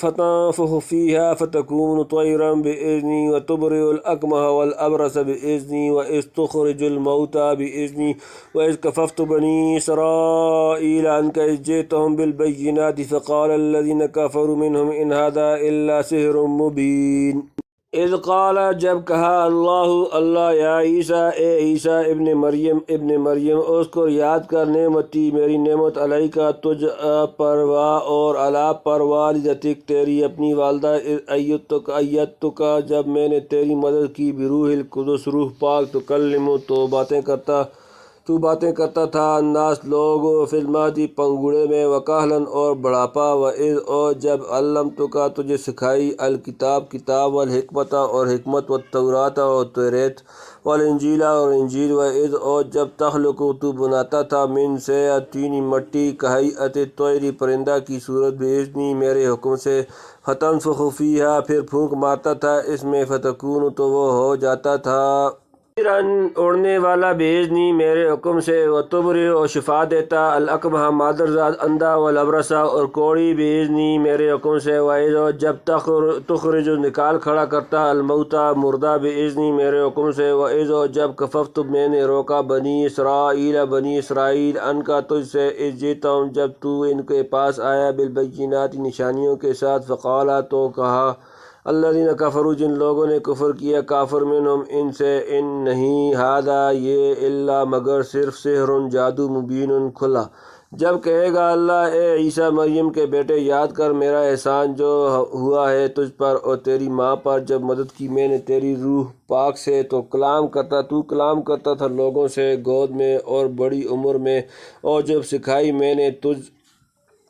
فتنفخ فيها فتكون طيرا بإذني وتبرئ الأكمه والأبرص بإذني وإذ تخرج الموتى بإذني وإذ كففت بني إسرائيل عنك إذ جئتهم بالبينات فقال الذين كفروا منهم إن هذا إلا سحر مبين۔ اذ قال جب کہا اللہ یا عیسیٰ اے عیسیٰ ابن مریم اذکر یاد کر نعمتی میری نعمت علیکہ تجھ پر اور علی پر والدتک تیری اپنی والدہ ایدتک جب میں نے تیری مدد کی بروح القدس روح پاک تکلم تو باتیں کرتا تو باتیں کرتا تھا الناس لوگ فی المہدی پنگوڑے میں وکہلاً اور بڑھاپا وإذ اور جب علمتک تجھے سکھائی الکتاب کتاب والحکمت اور حکمت والتوراۃ اور توریت والانجیل اور انجیل وإذ اور جب تخلق تو بناتا تھا من سے طین مٹی کہیئت الطیر پرندہ کی صورت بإذنی میرے حکم سے فتنفخ فیہا پھر پھونک مارتا تھا اس میں فتکون تو وہ ہو جاتا تھا اڑنے والا بإذنی میرے حکم سے وتبرئ اور شفا دیتا الاکمہ مادرزاد اندھا والابرص اور کوڑی بإذنی میرے حکم سے وإذ اور جب تخرج نکال کھڑا کرتا الموتیٰ مردہ بإذنی میرے حکم سے وإذ اور جب کففت میں نے روکا بنی اسرائیل ان کا تجھ سے اذ جئتہم جب تو ان کے پاس آیا بالبینات نشانیوں کے ساتھ فقالا تو کہا الذین کفروا جن لوگوں نے کفر کیا کافر منہم ان سے ان نہیں ھذا یہ الا مگر صرف سحر جادو مبین کھلا جب کہے گا اللہ اے عیسیٰ مریم کے بیٹے یاد کر میرا احسان جو ہوا ہے تجھ پر اور تیری ماں پر جب مدد کی میں نے تیری روح پاک سے تو کلام کرتا تھا لوگوں سے گود میں اور بڑی عمر میں اور جب سکھائی میں نے تجھ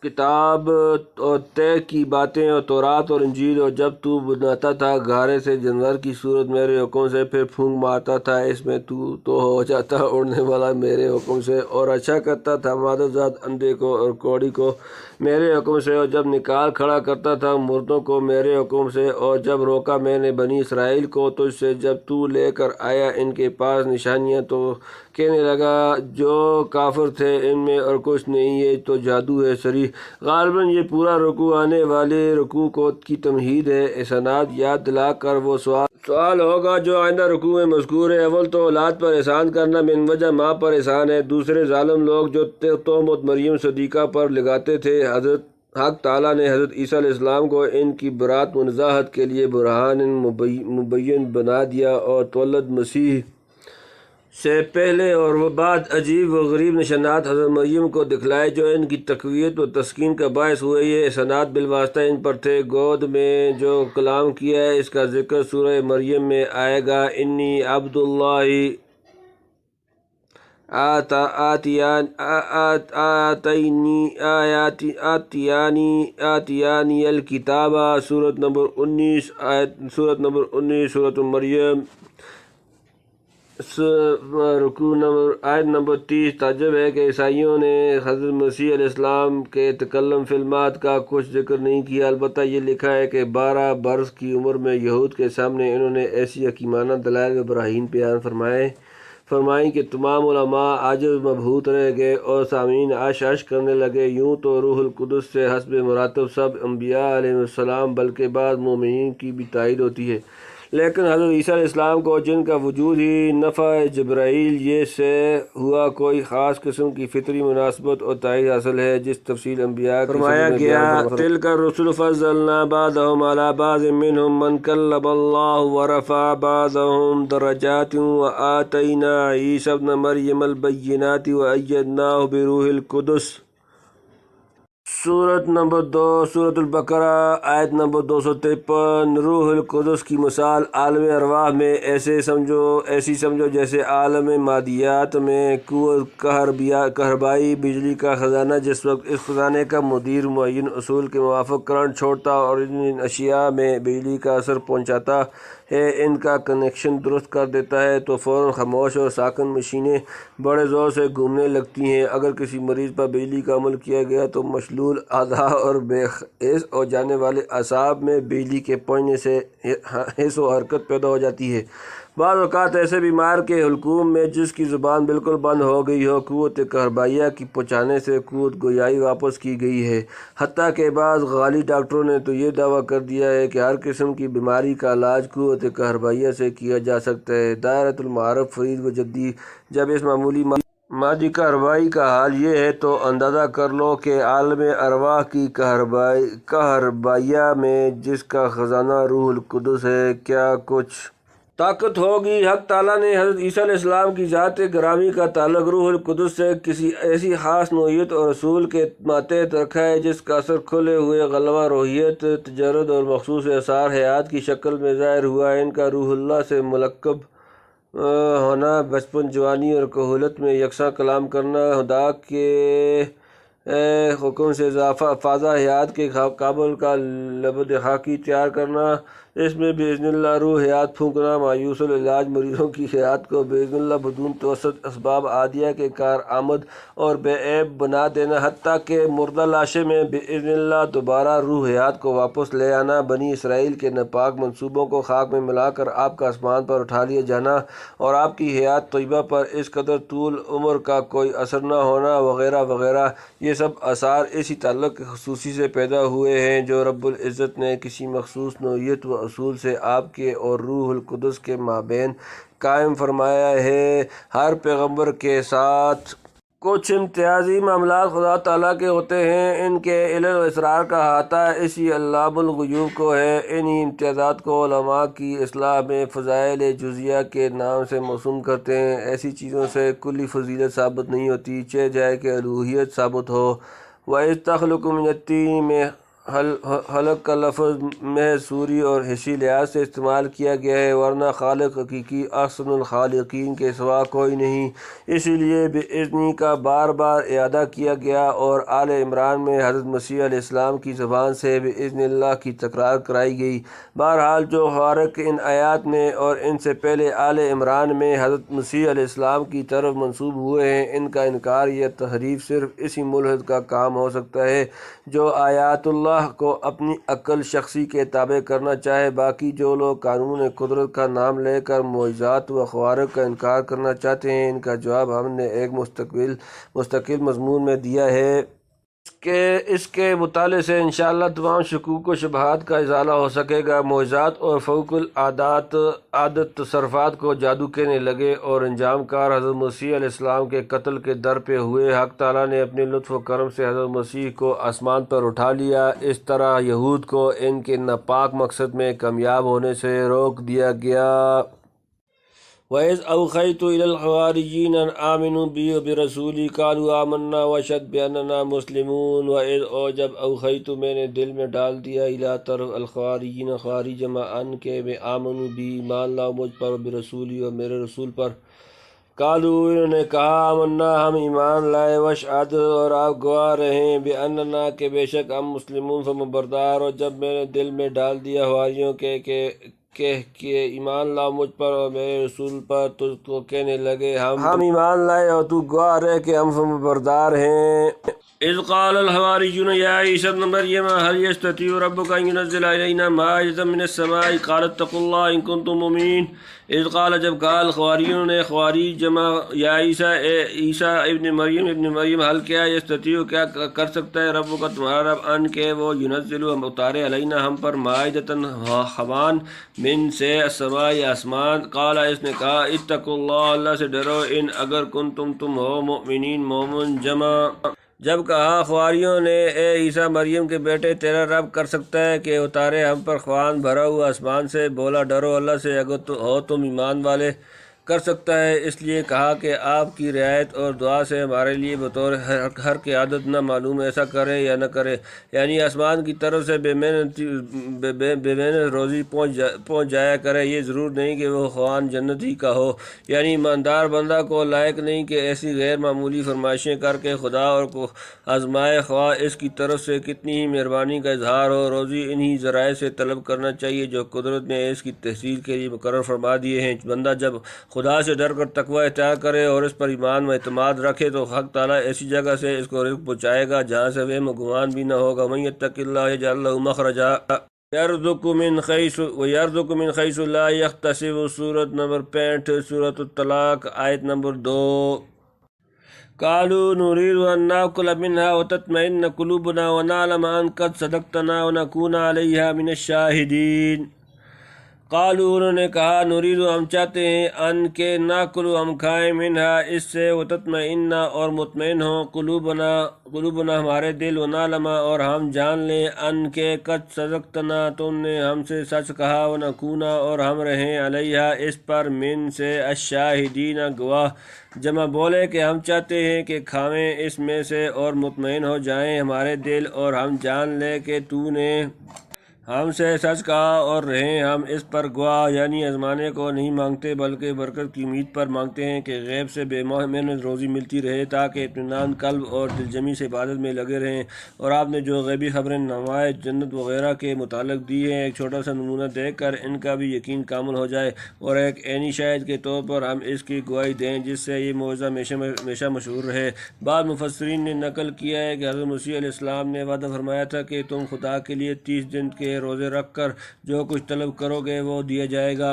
کتاب اور طے کی باتیں اور تورات اور انجیل اور جب تو بناتا تھا گھارے سے جانور کی صورت میرے حکم سے پھر پھونک مارتا تھا اس میں تو ہو جاتا اڑنے والا میرے حکم سے اور اچھا کرتا تھا مادرزاد اندھے کو اور کوڑی کو میرے حکم سے اور جب نکال کھڑا کرتا تھا مردوں کو میرے حکم سے اور جب روکا میں نے بنی اسرائیل کو تجھ سے جب تو لے کر آیا ان کے پاس نشانیاں تو کہنے لگا جو کافر تھے ان میں اور کچھ نہیں یہ تو جادو ہے صریح غالباً یہ پورا رکوع آنے والے رکوع کو کی تمہید ہے اسناد یاد دلا کر وہ سوال ہوگا جو آئندہ رکوع میں مذکور ہے اول تو اولاد پر احسان کرنا من وجہ ماں پر احسان ہے دوسرے ظالم لوگ جو تہمت مریم صدیقہ پر لگاتے تھے حضرت حق تعالیٰ نے حضرت عیسیٰ علیہ السلام کو ان کی برات و وضاحت کے لیے برہان مبین بنا دیا اور تولد مسیح سے پہلے اور وہ بعد عجیب و غریب نشانات حضرت مریم کو دکھلائے جو ان کی تقویت و تسکین کا باعث ہوئے یہ احسانات بالواسطہ ان پر تھے گود میں جو کلام کیا ہے اس کا ذکر سورہ مریم میں آئے گا انی عبداللہ آتیانی الکتاب سورت نمبر 19 سورت مریم رکوع آیت نمبر 30 تعجب ہے کہ عیسائیوں نے حضرت مسیح علیہ السلام کے تکلم فی المہد کا کچھ ذکر نہیں کیا البتہ یہ لکھا ہے کہ 12 برس کی عمر میں یہود کے سامنے انہوں نے ایسی حکیمانہ دلائل و براہین بیان فرمائیں کہ تمام علماء عاجز مبہوت رہ گئے اور سامعین عش کرنے لگے یوں تو روح القدس سے حسب مراتب سب انبیاء علیہ السلام بلکہ بعض مومنین کی بھی تائید ہوتی ہے لیکن حضرت عیسیٰ علیہ السلام کو جن کا وجود ہی نفع جبرائیل یہ سے ہوا کوئی خاص قسم کی فطری مناسبت اور تائید حاصل ہے جس تفصیل انبیاء کی فرمایا گیا تلک الرسل فضلنا بعضهم على بعض منهم من کلم اللہ ورفع بعضهم درجات وآتینا عیسی ابن مریم البینات وأیدناہ بروح القدس سورت نمبر 2 سورت البقرہ آیت نمبر 253 روح القدس کی مثال عالم ارواح میں ایسی سمجھو جیسے عالم مادیات میں قوت کہربائی بجلی کا خزانہ جس وقت اس خزانے کا مدیر معین اصول کے موافق کرنٹ چھوڑتا اور ان اشیاء میں بجلی کا اثر پہنچاتا ہے ان کا کنیکشن درست کر دیتا ہے تو فوراً خاموش اور ساکن مشینیں بڑے زور سے گھومنے لگتی ہیں اگر کسی مریض پر بجلی کا عمل کیا گیا تو مشلول اعضاء اور بے حس ہو جانے والے اعصاب میں بجلی کے پہنچنے سے حس و حرکت پیدا ہو جاتی ہے بعض اوقات ایسے بیمار کے حلقوم میں جس کی زبان بالکل بند ہو گئی ہو قوت کہربائیہ کی پہنچانے سے قوت گویائی واپس کی گئی ہے حتیٰ کہ بعض غالی ڈاکٹروں نے تو یہ دعویٰ کر دیا ہے کہ ہر قسم کی بیماری کا علاج قوت کہربائیہ سے کیا جا سکتا ہے دائرۃ المعارف فرید و جدی جب اس معمولی مادی کہربائی کا حال یہ ہے تو اندازہ کر لو کہ عالم ارواح کی کہربائیہ میں جس کا خزانہ روح القدس ہے کیا کچھ طاقت ہوگی حق تعالیٰ نے حضرت عیسیٰ علیہ السلام کی ذات گرامی کا تعلق روح القدس سے کسی ایسی خاص نوعیت اور رسول کے ماتحت رکھا ہے جس کا اثر کھلے ہوئے غلبہ روحیت تجرد اور مخصوص اثار حیات کی شکل میں ظاہر ہوا ہے ان کا روح اللہ سے ملقب ہونا، بچپن، جوانی اور کہولت میں یکساں کلام کرنا، خدا کے حکم سے اضافہ، فاضہ حیات کے قابل کا لبد خاکی تیار کرنا، اس میں باذن اللہ روح حیات پھونکنا، مایوس العلاج مریضوں کی حیات کو باذن اللہ بدون توسط اسباب عادیہ کے کار آمد اور بے عیب بنا دینا، حتیٰ کہ مردہ لاشیں میں باذن اللہ دوبارہ روح حیات کو واپس لے آنا، بنی اسرائیل کے ناپاک منصوبوں کو خاک میں ملا کر آپ کا آسمان پر اٹھا لیا جانا اور آپ کی حیات طیبہ پر اس قدر طول عمر کا کوئی اثر نہ ہونا، وغیرہ وغیرہ۔ یہ سب آثار اسی تعلق خصوصی سے پیدا ہوئے ہیں جو رب العزت نے کسی مخصوص نوعیت و اصول سے آپ کے اور روح القدس کے مابین قائم فرمایا ہے۔ ہر پیغمبر کے ساتھ کچھ امتیازی معاملات خدا تعالیٰ کے ہوتے ہیں، ان کے علم و اسرار کا احاطہ اسی علام الغیوب کو ہے۔ انہی امتیازات کو علماء کی اصطلاح میں فضائل جزیہ کے نام سے موسوم کرتے ہیں۔ ایسی چیزوں سے کلی فضیلت ثابت نہیں ہوتی، چاہے کہ الوہیت ثابت ہو۔ وَإِذْ تَخْلُقُ مِنَ الطِّينِ میں خلق کا لفظ محض صوری اور حصی لحاظ سے استعمال کیا گیا ہے، ورنہ خالق حقیقی احسن الخالقین کے سوا کوئی نہیں، اسی لیے بِإِذْنِ کا بار بار اعادہ کیا گیا اور آل عمران میں حضرت مسیح علیہ السلام کی زبان سے بِإِذْنِ اللہ کی تکرار کرائی گئی۔ بہرحال جو خوارق ان آیات میں اور ان سے پہلے آل عمران میں حضرت مسیح علیہ السلام کی طرف منسوب ہوئے ہیں، ان کا انکار یا تحریف صرف اسی ملحد کا کام ہو سکتا ہے جو آیات اللہ کو اپنی عقل شخصی کے تابع کرنا چاہے۔ باقی جو لوگ قانون قدرت کا نام لے کر معجزات و خوارق کا انکار کرنا چاہتے ہیں، ان کا جواب ہم نے ایک مستقل مضمون میں دیا ہے۔ اس کے مطالعے سے انشاءاللہ تمام شکوک و شبہات کا ازالہ ہو سکے گا۔ معجزات اور فوق العادت تصرفات کو جادو کہنے لگے اور انجام کار حضرت مسیح علیہ السلام کے قتل کے در پہ ہوئے۔ حق تعالیٰ نے اپنے لطف و کرم سے حضرت مسیح کو آسمان پر اٹھا لیا۔ اس طرح یہود کو ان کے ناپاک مقصد میں کامیاب ہونے سے روک دیا گیا۔ وَإِذْ أَوْحَيْتُ إِلَى الْحَوَارِيِّينَ أَنْ آمِنُوا بِي وَبِرَسُولِي قَالُوا آمَنَّا وَاشْهَدْ بِأَنَّنَا مُسْلِمُونَ وَإِذْ اور جب اوحیت میں نے دل میں ڈال دیا اِلیٰ طرف الحواریین خواری جمع ان کے میں آمنوا بی ایمان لاؤ مجھ پر وبرسولی اور میرے رسول پر، قالوا انہوں نے کہا آمنا ہم ایمان لائے، واشہد اور آپ گواہ رہیں بِأَنَّنَا کہ بے شک ہم مسلمون فرمانبردار۔ اور جب میں نے دل میں ڈال دیا حواریوں کے کہ ایمان لاؤ مجھ پر اور میرے رسول پر، تو کہنے لگے ہم ایمان لائے اور تو گواہ رہے کہ ہم فرمانبردار ہیں۔ اذ قال الحواریون یا عیسی ابن مریم هل یستطیع ربک ان ینزل علینا مائدۃ من السماء قال اتقوا اللہ ان کنتم مؤمنین۔ اذ قال جب کہا الحواریون نے، خواری جمع یا عیسیٰ ابن مریم حل کیا یستطیع کیا کر سکتا ہے ربک تمہارا رب ان کے وہ ینزل ہم اتارے علینا ہم پر مائدۃ خوان من سے السماء آسمان، قال اس نے کہا اتقوا اللہ اللہ سے ڈرو ان اگر تم ہو مؤمنین مومن جمع۔ جب کہا خواریوں نے اے عیسیٰ مریم کے بیٹے تیرا رب کر سکتا ہے کہ اتارے ہم پر خوان بھرا ہوا آسمان سے، بولا ڈرو اللہ سے اگر ہو تم ایمان والے، کر سکتا ہے اس لیے کہا کہ آپ کی رعایت اور دعا سے ہمارے لیے بطور ہر کی عادت نہ معلوم ایسا کرے یا نہ کرے، یعنی آسمان کی طرف سے بے محنت روزی پہنچ جایا کرے، یہ ضرور نہیں کہ وہ خوان جنت ہی کا ہو، یعنی ایماندار بندہ کو لائق نہیں کہ ایسی غیر معمولی فرمائشیں کر کے خدا اور کو آزمائے، خواہ اس کی طرف سے کتنی ہی مہربانی کا اظہار ہو۔ روزی انہی ذرائع سے طلب کرنا چاہیے جو قدرت نے اس کی تحصیل کے لیے مقرر فرما دیے ہیں۔ بندہ جب خدا سے ڈر کر تقوی اختیار کرے اور اس پر ایمان و اعتماد رکھے تو حق تعالیٰ ایسی جگہ سے اس کو رزق پہنچائے گا جہاں سے وہم و گمان بھی نہ ہوگا۔ وَمَن يَتَّقِ اللَّهَ يَجْعَل لَّهُ مَخْرَجًا وَيَرْزُقْهُ مِنْ حَيْثُ لَا يَحْتَسِبُ۔ سورۃ نمبر 65 سورۃ الطلاق آیت نمبر 2۔ قالوا نريد أن نأكل منها وتطمئن قلوبنا ونعلم أن قد صدقتنا ونكون عليها من الشاهدين۔ قالوا انہوں نے کہا نرید ہم چاہتے ہیں ان کے ناکلو ہم کھائیں منہا اس سے، وتطمئن اور مطمئن ہوں قلوبنا ہمارے دل، ونعلم اور ہم جان لیں ان کے قد صدقتنا تم نے ہم سے سچ کہا، ونکون اور ہم رہیں علیہا اس پر من سے الشاہدین گواہ۔ جمع بولے کہ ہم چاہتے ہیں کہ کھاویں اس میں سے اور مطمئن ہو جائیں ہمارے دل اور ہم جان لیں کہ تو نے ہم سے سچ کہا اور رہیں ہم اس پر گواہ، یعنی آزمانے کو نہیں مانگتے بلکہ برکت کی امید پر مانگتے ہیں کہ غیب سے بے محنت روزی ملتی رہے تاکہ اطمینان قلب اور دلجمی سے عبادت میں لگے رہیں۔ اور آپ نے جو غیبی خبریں نمائش جنت وغیرہ کے متعلق دی ہیں، ایک چھوٹا سا نمونہ دیکھ کر ان کا بھی یقین کامل ہو جائے اور ایک عینی شاہد کے طور پر ہم اس کی گواہی دیں جس سے یہ معجزہ ہمیشہ مشہور رہے۔ بعض مفسرین نے نقل کیا ہے کہ حضرت مسیح علیہ السلام نے وعدہ فرمایا تھا کہ تم خدا کے لیے 30 دن کے روزے رکھ کر جو کچھ طلب کرو گے وہ دیا جائے گا۔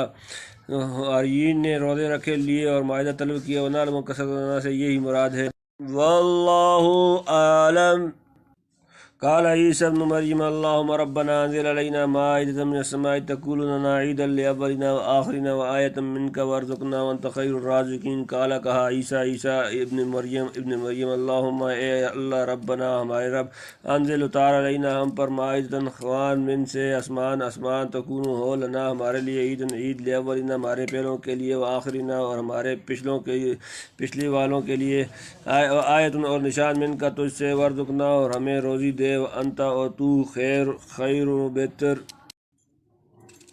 حواریین نے روزے رکھے لیے اور معاہدہ طلب کیا، وَنَعْلَمُ كَثِيرًا سے یہی مراد ہے۔ واللہ اعلم۔ قال عیسی ابن مریم اللہم ربنا انزل علینا مائدۃ من السماء تکون لنا عیدا لاولنا وآخرنا وآیۃ منک وارزقنا وانت خیر الرازقین۔ قال کہا عیسی ابن مریم اللہم اے اللہ ربنا ہمارے رب، انزل اتار علینا ہم پر مائدۃ خوان من سے آسمان تکون ہو لنا ہمارے لیے عید لاولنا ہمارے پہلوں کے لیے وآخرنا اور ہمارے پچھلی والوں کے لیے آیت اور نشان من کا تجھ سے وارزقنا اور ہمیں روزی دے انت اور تو خیر و بہتر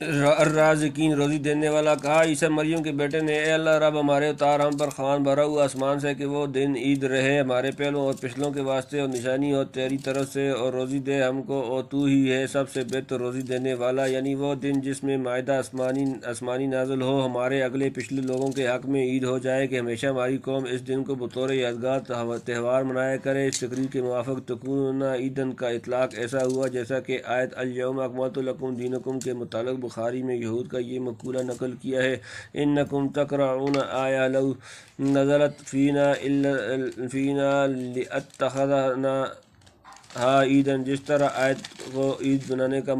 الرازقین روزی دینے والا۔ کہا عیسی مریم کے بیٹے نے اے اللہ رب ہمارے اتار ہم پر خوان بھرا ہوا آسمان سے کہ وہ دن عید رہے ہمارے پہلوں اور پچھلوں کے واسطے اور نشانی ہو تیری طرف سے، اور روزی دے ہم کو اور تو ہی ہے سب سے بہتر روزی دینے والا، یعنی وہ دن جس میں معاہدہ آسمانی نازل ہو ہمارے اگلے پچھلے لوگوں کے حق میں عید ہو جائے کہ ہمیشہ ہماری قوم اس دن کو بطور یادگار تہوار منایا کرے۔ اس تقریر کے موافق تکون عیدن کا اطلاق ایسا ہوا جیسا کہ آیت الیوم اکملت لکم دینکم کے متعلق بخاری میں یہود کا یہ مقولہ نقل کیا ہے، انکم تکرہون آیا لو نزلت فینا لاتخذنا عیدن۔ جس طرح آیت کو عید بنانے کا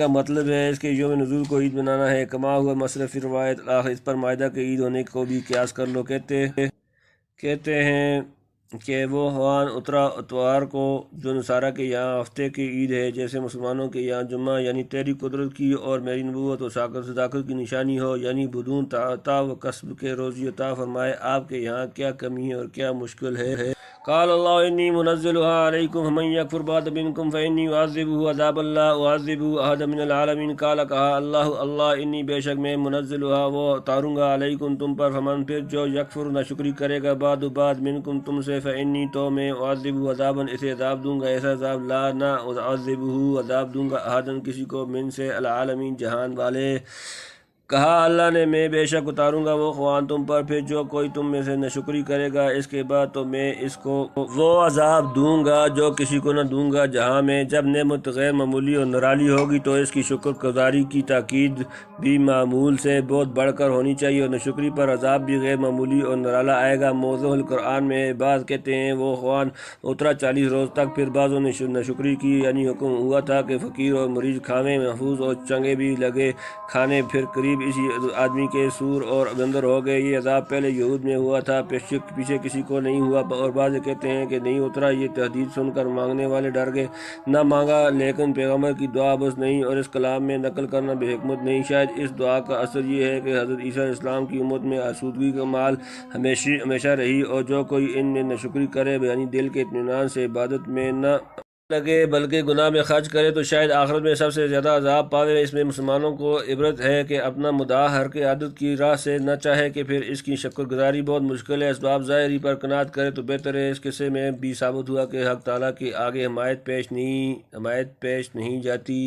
مطلب ہے اس کے یوم نزول کو عید بنانا ہے، کما ہوا مصرف روایت آخر اس پر معاہدہ کے عید ہونے کو بھی قیاس کر لو۔ کہتے ہیں کہ وہ خوان اترا اتوار کو جو نصارہ کے یہاں ہفتے کی عید ہے، جیسے مسلمانوں کے یہاں جمعہ، یعنی تیری قدرت کی اور میری نبوت و صداقت کی نشانی ہو، یعنی بدون عطا و کسب کے روزی عطا فرمائے۔ آپ کے یہاں کیا کمی ہے اور کیا مشکل ہے؟ قال اللہ انی منزلها علیکم فمن یکفر بعد منکم فانی اعذبہ عذابا لا اعذبہ احدا من العالمین۔ قال کہا اللہ انی بے شک میں منزلها وہ اتاروں گا علیکم تم پر، فمن پھر جو یکفر ناشکری کرے گا بعد منکم تم سے، فانی تو میں اعذبہ عذابا اسے عذاب دوں گا ایسا عذاب لا نہ اعذبہ عذاب دوں گا احدا کسی کو من سے العالمین جہان والے۔ کہا اللہ نے میں بے شک اتاروں گا وہ خوان تم پر، پھر جو کوئی تم میں سے ناشکری کرے گا اس کے بعد تو میں اس کو وہ عذاب دوں گا جو کسی کو نہ دوں گا جہاں میں۔ جب نعمت غیر معمولی اور نرالی ہوگی تو اس کی شکر گزاری کی تاکید بھی معمول سے بہت بڑھ کر ہونی چاہیے، اور ناشکری پر عذاب بھی غیر معمولی اور نرالا آئے گا۔ موضوع القرآن میں بعض کہتے ہیں وہ خوان اترا 40 روز تک، پھر بعضوں نے ناشکری کی، یعنی حکم ہوا تھا کہ فقیر اور مریض کھاویں، محفوظ اور چنگے بھی لگے کھانے، پھر قریب اسی آدمی کے سور اور بندر ہو گئے۔ یہ عذاب پہلے یہود میں ہوا تھا، پیچھے کسی کو نہیں ہوا، اور بعض کہتے ہیں کہ نہیں اترا۔ یہ تحدید سن کر مانگنے والے ڈر گئے، نہ مانگا، لیکن پیغمبر کی دعا بس نہیں، اور اس کلام میں نقل کرنا بے حکمت نہیں۔ شاید اس دعا کا اثر یہ ہے کہ حضرت عیسیٰ علیہ السلام کی امت میں آسودگی کا مال ہمیشہ رہی، اور جو کوئی ان میں ناشکری کرے، یعنی دل کے اطمینان سے عبادت میں نہ لگے بلکہ گناہ میں خرچ کرے، تو شاید آخرت میں سب سے زیادہ عذاب پاوے۔ اس میں مسلمانوں کو عبرت ہے کہ اپنا مداح حرک عادت کی راہ سے نہ چاہے کہ پھر اس کی شکر گزاری بہت مشکل ہے۔ اسباب ظاہری پر قناعت کرے تو بہتر ہے۔ اس قصے میں بھی ثابت ہوا کہ حق تعالیٰ کے آگے حمایت پیش نہیں جاتی۔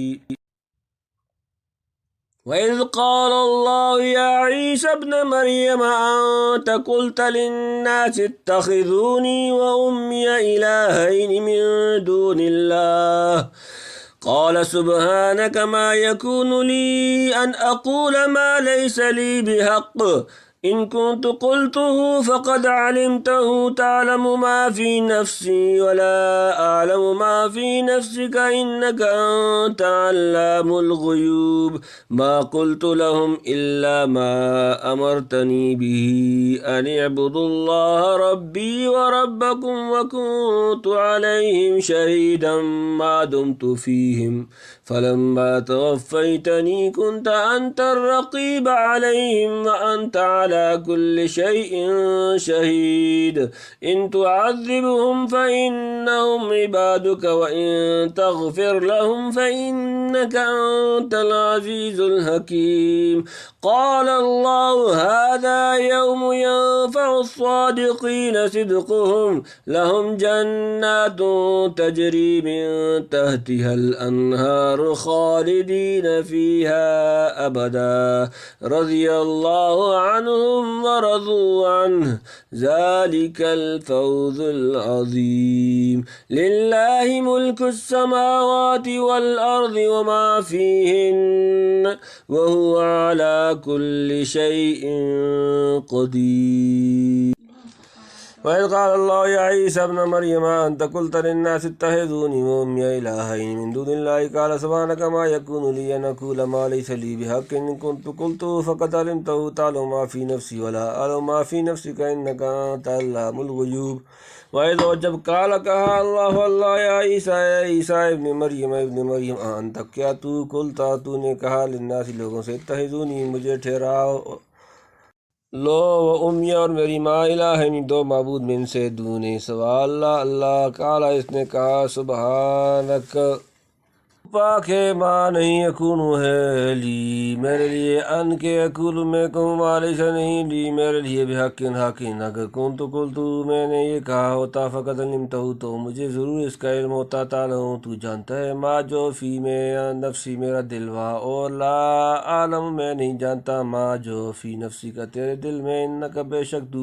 وَإِذْ قَالَ اللَّهُ يَا عِيسَى ابْنَ مَرْيَمَ أَنْتَ قُلْتَ لِلنَّاسِ اتَّخِذُونِي وَأُمِّيَ إِلَٰهَيْنِ مِن دُونِ اللَّهِ قَالَ سُبْحَانَكَ مَا يَكُونُ لِي أَنْ أَقُولَ مَا لَيْسَ لِي بِحَقٍّ إِن كُنتُ قُلْتُهُ فَقَدْ عَلِمْتَهُ تَعْلَمُ مَا فِي نَفْسِي وَلَا أَعْلَمُ مَا فِي نَفْسِكَ إِنَّكَ أَنْتَ عَلَّامُ الْغُيُوبِ مَا قُلْتُ لَهُمْ إِلَّا مَا أَمَرْتَنِي بِهِ أَنِ اعْبُدُوا اللَّهَ رَبِّي وَرَبَّكُمْ وَكُنْتُ عَلَيْهِمْ شَهِيدًا مَا دُمْتُ فِيهِمْ فلما توفيتني كنت أنت الرقيب عليهم وأنت على كل شيء شهيد إن تعذبهم فإنهم عبادك وإن تغفر لهم فإنك أنت العزيز الحكيم قال الله هذا يوم ينفع الصادقين صدقهم لهم جنات تجري من تحتها الأنهار خالدين فيها أبدا رضي الله عنهم ورضوا عنه ذلك الفوز العظيم لله ملك السماوات والأرض وما فيهن وهو على كل شيء قدير وإذ قال الله يا عيسى ابن مريم أنت قلت للناس اتخذوني وأمي إلهين من دون الله قال سبحانك ما يكون لي أن أقول ما ليس لي بحق إن كنت قلته فقد علمته تعلم ما في نفسي ولا أعلم ما في نفسك إنك أنت علام الغيوب وإذ جب قال کہا اللہ یا عیسیٰ ابن مریم انت کیا تو قلتا تو نے کہا للناس لوگوں سے اتخذونی مجھے ٹھہراؤ لو و امی اور میری ماں الہین دو معبود من سے دونی سوا اللہ قال اس نے کہا سبحانک پاک ہے ما نہیں یکونو ہے لی میرے لیے ان کے یکون میں کہوں ما لیس نہیں لی میرے لیے بحق اگر قلتو میں نے یہ کہا ہوتا فقط علمتہو تو مجھے ضرور اس کا علم ہوتا تعلم تو جانتا ہے ما جو فی میں نفسی میرا دل وہاں اور لا عالم میں نہیں جانتا ما جو فی نفسی کا تیرے دل میں انکا بے شک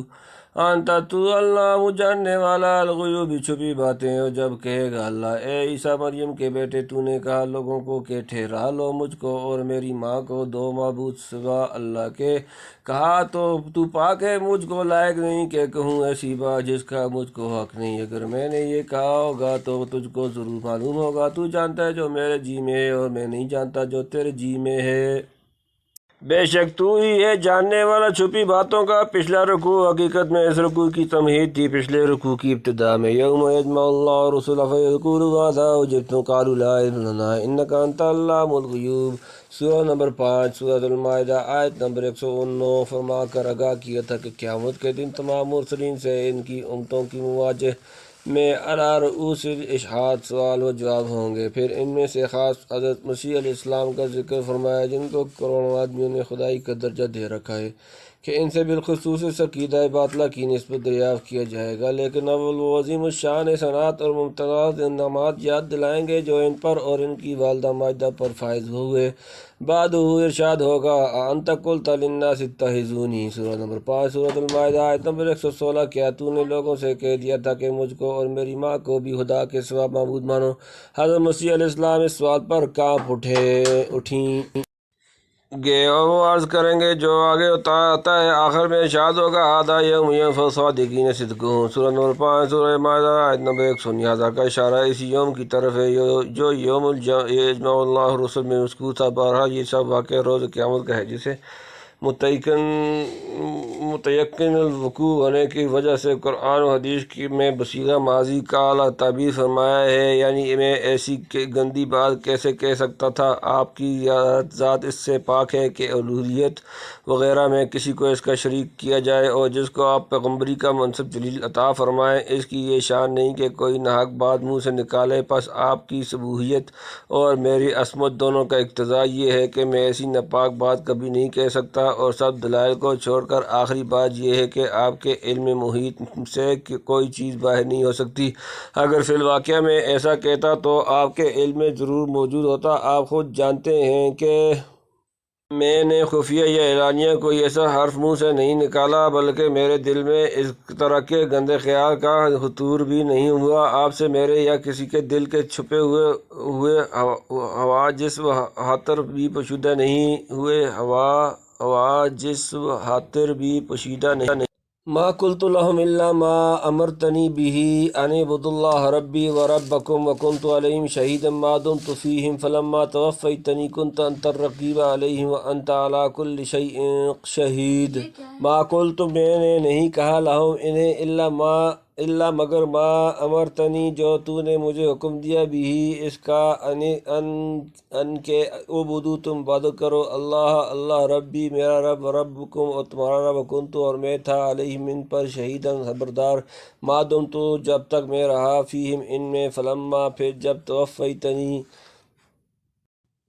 انتا تو اللہ جاننے والا الغیوب چھپی باتیں اور جب کہے گا اللہ اے عیسیٰ مریم کے بیٹے تو نے کہا لوگوں کو کہ ٹھہرا لو مجھ کو اور میری ماں کو دو معبود سوا اللہ کے کہا تو پاک ہے مجھ کو لائق نہیں کہ کہوں ایسی بات جس کا مجھ کو حق نہیں اگر میں نے یہ کہا ہوگا تو تجھ کو ضرور معلوم ہوگا تو جانتا ہے جو میرے جی میں ہے اور میں نہیں جانتا جو تیرے جی میں ہے بے شک تو ہی ہے جاننے والا چھپی باتوں کا پچھلا رکوع حقیقت میں اس رکوع کی تمہید تھی پچھلے رکوع کی ابتدا میں یوم یجمع اللہ رسول فیقول ماذا اجبتم قالوا لا علم لنا انک انت علام الغیوب سورہ نمبر 5 سورۃ المائدہ آیت نمبر 119 فرما کر آگاہ کیا تھا کہ قیامت کے دن تمام مرسلین سے ان کی امتوں کی مواجہ میں علی رؤوس الاشہاد سوال و جواب ہوں گے پھر ان میں سے خاص حضرت مسیح علیہ السلام کا ذکر فرمایا جن کو کروڑوں آدمیوں نے خدائی کا درجہ دے رکھا ہے کہ ان سے بالخصوص اس عقیدہ باطلہ کی نسبت دریافت کیا جائے گا لیکن اول وہ عظیم الشان صنعت اور ممتاز انعامات یاد دلائیں گے جو ان پر اور ان کی والدہ ماجدہ پر فائز ہوئے بعد ارشاد ہوگا انت قلت للناس اتخذونی سورہ نمبر 5 سورۃ المائدہ آیت نمبر 116 کیا تو نے لوگوں سے کہہ دیا تھا کہ مجھ کو اور میری ماں کو بھی خدا کے سوا معبود مانو حضرت مسیح علیہ السلام اس سوال پر کانپ اٹھیں گے اور وہ عرض کریں گے جو آگے آتا ہے آخر میں ارشاد ہوگا آدھا یوم ينفع الصادقین صدقہم سورہ نمبر 5 سورہ مائدہ آیت نمبر 119 کا اشارہ اسی یوم کی طرف ہے جو یوم یجمع اللہ رسول میں مذکور تھا بہرحال یہ سب واقعہ روز قیامت کا ہے جسے متیقن الوقوع ہونے کی وجہ سے قرآن و حدیث میں بصیغہ ماضی کا اعلیٰ تعبیر فرمایا ہے یعنی میں ایسی گندی بات کیسے کہہ سکتا تھا آپ کی ذات اس سے پاک ہے کہ الوہیت وغیرہ میں کسی کو اس کا شریک کیا جائے اور جس کو آپ پیغمبری کا منصب جلیل عطا فرمائیں اس کی یہ شان نہیں کہ کوئی ناحق بات منہ سے نکالے پس آپ کی سبوحیت اور میری عصمت دونوں کا اقتضا یہ ہے کہ میں ایسی ناپاک بات کبھی نہیں کہہ سکتا اور سب دلائل کو چھوڑ کر آخری بات یہ ہے کہ آپ کے علم محیط سے کوئی چیز باہر نہیں ہو سکتی اگر فی الواقعہ میں ایسا کہتا تو آپ کے علم میں ضرور موجود ہوتا آپ خود جانتے ہیں کہ میں نے خفیہ یا اعلانیہ کوئی ایسا حرف منہ سے نہیں نکالا بلکہ میرے دل میں اس طرح کے گندے خیال کا خطور بھی نہیں ہوا آپ سے میرے یا کسی کے دل کے چھپے ہوئے حواجس و خاطر بھی پوشیدہ نہیں ہوئے حواجس و خاطر بھی پوشیدہ نہیں ما قلت لهم الا ما امرتنی به ان اعبدوا الله ربی وربکم وکنت علیہم شہیدا ما دمت فیہم فلما توفیتنی کنت انت الرقیب علیہم وانت علی کل شیء شہید ما قلت میں نے نہیں کہا لهم انہیں الا ما اللہ مگر ما امرتنی جو تو نے مجھے حکم دیا بھی اس کا ان کے عبودو تم عبادت کرو اللہ ربی میرا رب ربکم اور تمہارا رب کنتو اور میں تھا علیہم ان پر شہیداً خبردار ما دمتو جب تک میں رہا فیہم ان میں فلما پھر جب توفیتنی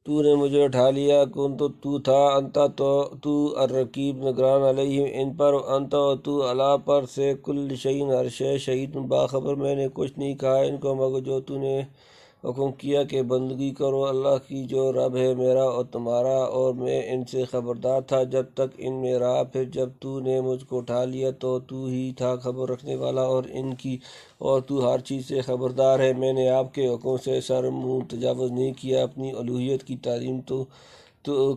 تو نے مجھے اٹھا لیا تو تھا انتا تو الرقیب نگران علیہم ان پر انتا تو اللہ پر سے کل شیء ہر شے شہید باخبر میں نے کچھ نہیں کہا ان کو مگر جو تو نے حکم کیا کہ بندگی کرو اللہ کی جو رب ہے میرا اور تمہارا اور میں ان سے خبردار تھا جب تک ان میں رہا پھر جب تو نے مجھ کو اٹھا لیا تو ہی تھا خبر رکھنے والا اور ان کی اور تو ہر چیز سے خبردار ہے میں نے آپ کے حکم سے سر منہ تجاوز نہیں کیا اپنی الوہیت کی تعلیم تو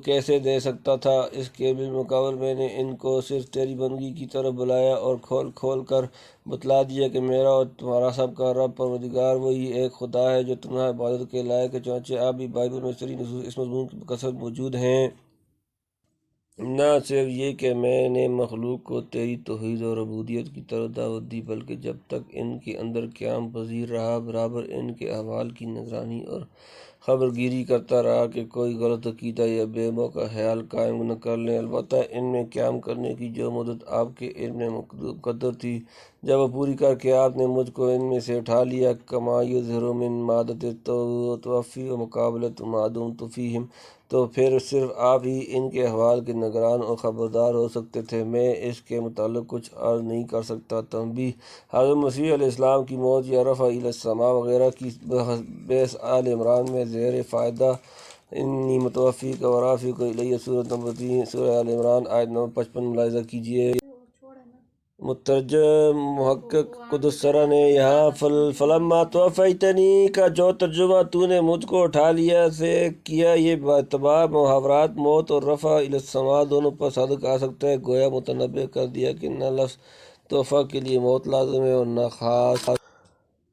کیسے دے سکتا تھا اس کے بالمقابل میں نے ان کو صرف تیری بندگی کی طرف بلایا اور کھول کھول کر بتلا دیا کہ میرا اور تمہارا سب کا رب پروردگار وہی ایک خدا ہے جو تمہارا عبادت کے لائق ہے چنانچہ آپ بھی بائبل میں صحیح نصوص اس مضمون کی کثرت موجود ہیں۔ نہ صرف یہ کہ میں نے مخلوق کو تیری توحید اور عبودیت کی طرف دعوت دی بلکہ جب تک ان کے اندر قیام پذیر رہا برابر ان کے احوال کی نگرانی اور خبر گیری کرتا رہا کہ کوئی غلط عقیدہ یا بے موقع خیال قائم نہ کر لیں۔ البتہ ان میں قیام کرنے کی جو مدت آپ کے علم میں مقدر تھی جب وہ پوری کر کے آپ نے مجھ کو ان میں سے اٹھا لیا کما یظہر من مادت توفی و مقابلت ما دمت فیہم تو پھر صرف آپ ہی ان کے احوال کے نگران اور خبردار ہو سکتے تھے، میں اس کے متعلق کچھ عرض نہیں کر سکتا۔ تنبیہ: حضرت مسیح علیہ السلام کی موت یا رفع الی السماء وغیرہ کی بحث آل عمران میں زیر فائدہ انی متوفیک و رافعک الیہ سورۃ نمبر 3 سورہ آل عمران آیت نمبر 55 ملاحظہ کیجیے۔ مترجم محقق قدس سرہ نے یہاں فلما توفیتنی کا جو ترجمہ تو نے مجھ کو اٹھا لیا سے کیا یہ باعتبار محاورات موت اور رفع الی السماء دونوں پر صادق آ سکتا ہے، گویا متنبہ کر دیا کہ نہ لفظ توفیٰ کے لیے موت لازم ہے اور نہ خاص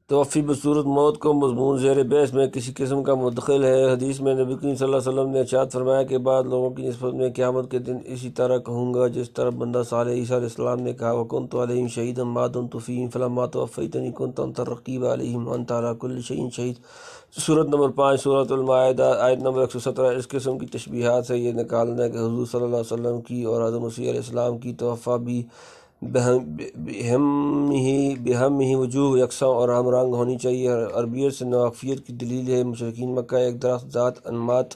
توفی بصورت موت کو مضمون زیر بحث میں کسی قسم کا مدخل ہے۔ حدیث میں نبی کریم صلی اللہ علیہ وسلم نے ارشاد فرمایا کہ بعد لوگوں کی نسبت میں قیامت کے دن اسی طرح کہوں گا جس طرح بندہ صالح عیسیٰ علیہ السلام نے کہا وَكُنْتُ عَلَيْهِمْ شَهِيدًا مَا دُمْتُ فِيهِمْ فَلَمَّا تَوَفَّيْتَنِي كُنْتَ أَنْتَ الرَّقِيبُ عَلَيْهِمْ وَأَنْتَ عَلَىٰ كُلِّ شَيْءٍ شَهِيدٌ سورۃ نمبر 5 سورۃ المائدہ آیت نمبر 117۔ اس قسم کی تشبیہات سے یہ نکالنا ہے کہ حضور صلی اللہ علیہ وسلم کی اور حضرت مسیح علیہ السلام کی توفیٰ بھی بہم ہی وجوہ یکساں اور ہم رنگ ہونی چاہیے۔ عربیت سے ناواقفیت کی دلیل ہے مشرکین مکہ ایک درخت ذات انمات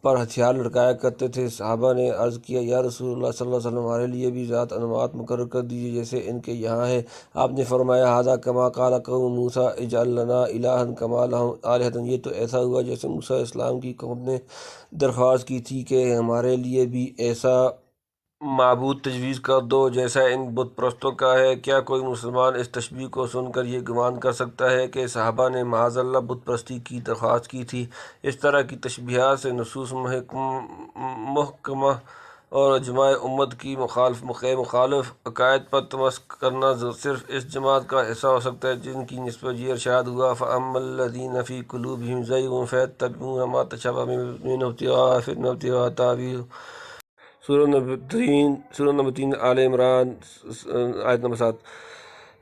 پر ہتھیار لٹکایا کرتے تھے۔ صحابہ نے عرض کیا یا رسول اللہ صلی اللہ علیہ وسلم ہمارے لیے بھی ذات انمات مقرر کر دیجیے جیسے ان کے یہاں ہے۔ آپ نے فرمایا ھذا کما قال قوم موسیٰ اجعل لنا الہا کما لہم آلہۃ، یہ تو ایسا ہوا جیسے موسیٰ علیہ السلام کی قوم نے درخواست کی تھی کہ ہمارے لیے بھی ایسا معبود تجویز کر دو جیسا ان بت پرستوں کا ہے۔ کیا کوئی مسلمان اس تشبیہ کو سن کر یہ گمان کر سکتا ہے کہ صحابہ نے معاذ اللہ بت پرستی کی درخواست کی تھی؟ اس طرح کی تشبیہات سے نصوص محکمہ اور اجماع امت کی مخالف عقائد پر تمسک کرنا صرف اس جماعت کا حصہ ہو سکتا ہے جن کی نسبت یہ ارشاد ہوا فَأَمَّا الَّذِينَ فِي قُلُوبِهِمْ زَيْغٌ فَيَتَّبِعُونَ مَا تَشَابَهَ مِنْهُ ابْتِغَاءَ الْفِتْنَةِ وَابْتِغَاءَ تَأْوِيلِهِ سورہ نمبر 3 آل عمران آیت نمبر 7۔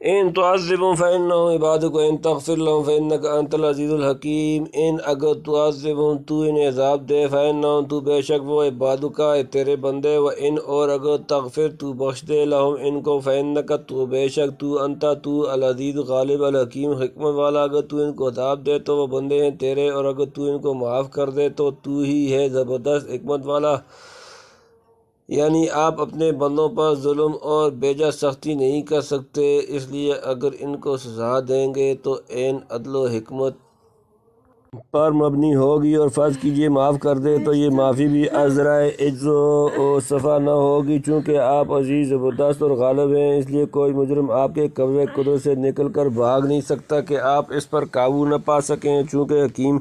ان تعذبهم فإنهم عبادك وإن تغفر لهم فإنك أنت العزيز الحكيم۔ ان اگر تعذبهم تو انہیں عذاب دے فإنهم تو بے شک وہ عبادك تیرے بندے وإن اور اگر تغفر تو بخش دے لهم ان کو فإنك تو بے شک تو انت تو العزیز غالب الحکیم حکمت والا۔ اگر تو ان کو عذاب دے تو وہ بندے ہیں تیرے اور اگر تو ان کو معاف کر دے تو ہی ہے زبردست حکمت والا۔ یعنی آپ اپنے بندوں پر ظلم اور بیجا سختی نہیں کر سکتے، اس لیے اگر ان کو سزا دیں گے تو عین عدل و حکمت پر مبنی ہوگی اور فرض کیجیے معاف کر دے تو یہ معافی بھی از ذرائع عجز و صفا نہ ہوگی چونکہ آپ عزیز زبردست اور غالب ہیں، اس لیے کوئی مجرم آپ کے قبضۂ قدرت سے نکل کر بھاگ نہیں سکتا کہ آپ اس پر قابو نہ پا سکیں۔ چونکہ حکیم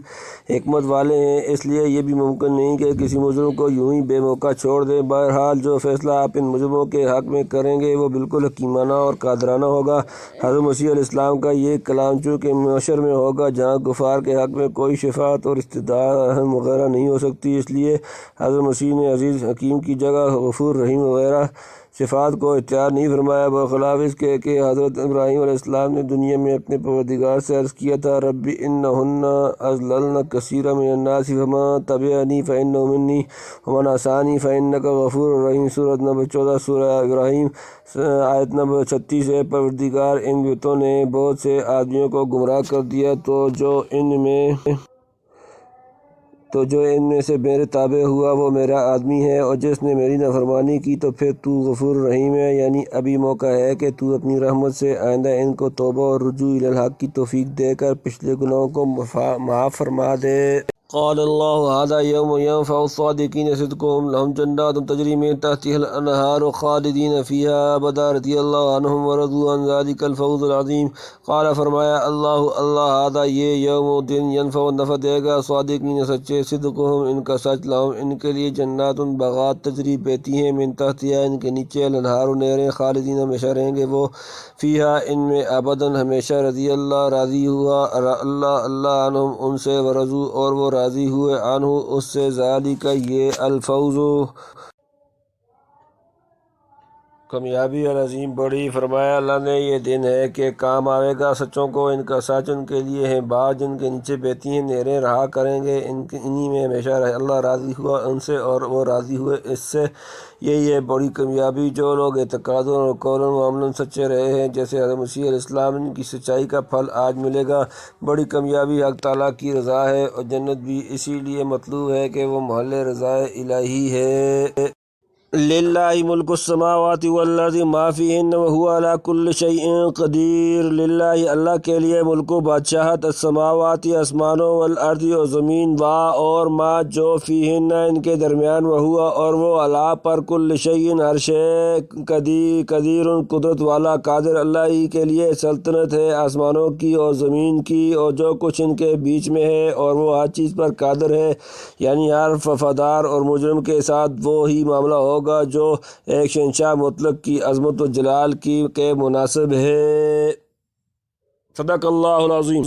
حکمت والے ہیں اس لیے یہ بھی ممکن نہیں کہ کسی مجرم کو یوں ہی بے موقع چھوڑ دیں۔ بہرحال جو فیصلہ آپ ان مجرموں کے حق میں کریں گے وہ بالکل حکیمانہ اور قادرانہ ہوگا۔ حضرت مسیح علیہ السلام کا یہ کلام چونکہ محشر میں ہوگا جہاں کفار کے حق میں کوئی شفاعت اور استدعاء وغیرہ نہیں ہو سکتی، اس لیے حضرت مسیح نے عزیز حکیم کی جگہ غفور رحیم وغیرہ صفات کو اختیار نہیں فرمایا، برخلاف اس کے کہ حضرت ابراہیم علیہ السلام نے دنیا میں اپنے پروردگار سے عرض کیا تھا، ربی انہن اضللن کثیرا من الناس فمن تبعنی فانہ منی ومن عصانی فانک غفور رحیم۔ سورۃ نمبر 14 سورہ ابراہیم آیت نمبر 36 ہے۔ پروردگار ان بتوں نے بہت سے آدمیوں کو گمراہ کر دیا، تو جو ان میں سے میرے تابع ہوا وہ میرا آدمی ہے، اور جس نے میری نافرمانی کی تو پھر تو غفور رحیم ہے، یعنی ابھی موقع ہے کہ تو اپنی رحمت سے آئندہ ان کو توبہ اور رجوع الی الحق کی توفیق دے کر پچھلے گناہوں کو معاف فرما دے۔ قال اللہ ھذا یوم ینفع الصادقین صدقہم لہم جنات تجری من تحتہا الانہار خالدین فیہا ابدا رضی اللہ عنہم ورضوا عن ذلک الفوز العظیم۔ قال فرمایا اللہ ھذا یہ یوم دن ینفع نفع دے گا صادقین سچے صدقہم ان کا سچ لہم ان کے لیے جنات باغات تجری بہتی ہیں من تحتہا ان کے نیچے الانہار نہریں خالدین ہمیشہ رہیں گے وہ فیہا ان میں ابدا ہمیشہ رضی اللہ راضی ہوا اللہ عنہم ان سے ورضوا اور وہ راضی ہوئے عنہ اس سے ذالک یہ الفوز کامیابی العظیم بڑی۔ فرمایا اللہ نے یہ دن ہے کہ کام آئے گا سچوں کو، ان کا سچ ان کے لیے ہیں باغ جن کے نیچے بہتی ہیں نہریں، رہا کریں گے انہی میں ہمیشہ رہے۔ اللہ راضی ہوا ان سے اور وہ راضی ہوئے اس سے، یہی ہے بڑی کامیابی۔ جو لوگ اعتقاداً اور قولاً و عملاً سچے رہے ہیں جیسے حضرت مسیح علیہ السلام، ان کی سچائی کا پھل آج ملے گا۔ بڑی کامیابی حق تعالیٰ کی رضا ہے، اور جنت بھی اسی لیے مطلوب ہے کہ وہ محل رضا الہی ہے۔ للہ ملک السماوات والارض ما فیہن وہو علی کل شیء قدیر۔ للہ اللہ کے لیے ملک و بادشاہت السماوات آسمانوں والارض اور زمین اور ما جو فیہن ان کے درمیان وہو اور وہ علی پر کل شیء ہر شے قدیر قدرت والا قادر۔ اللہ ہی کے لیے سلطنت ہے آسمانوں کی اور زمین کی اور جو کچھ ان کے بیچ میں ہے، اور وہ ہر چیز پر قادر ہے، یعنی ہر وفادار اور مجرم کے ساتھ وہی معاملہ ہوگا جو ایک شہنشاہ مطلق کی عظمت و جلال کے مناسب ہے۔ صدق اللہ العظیم۔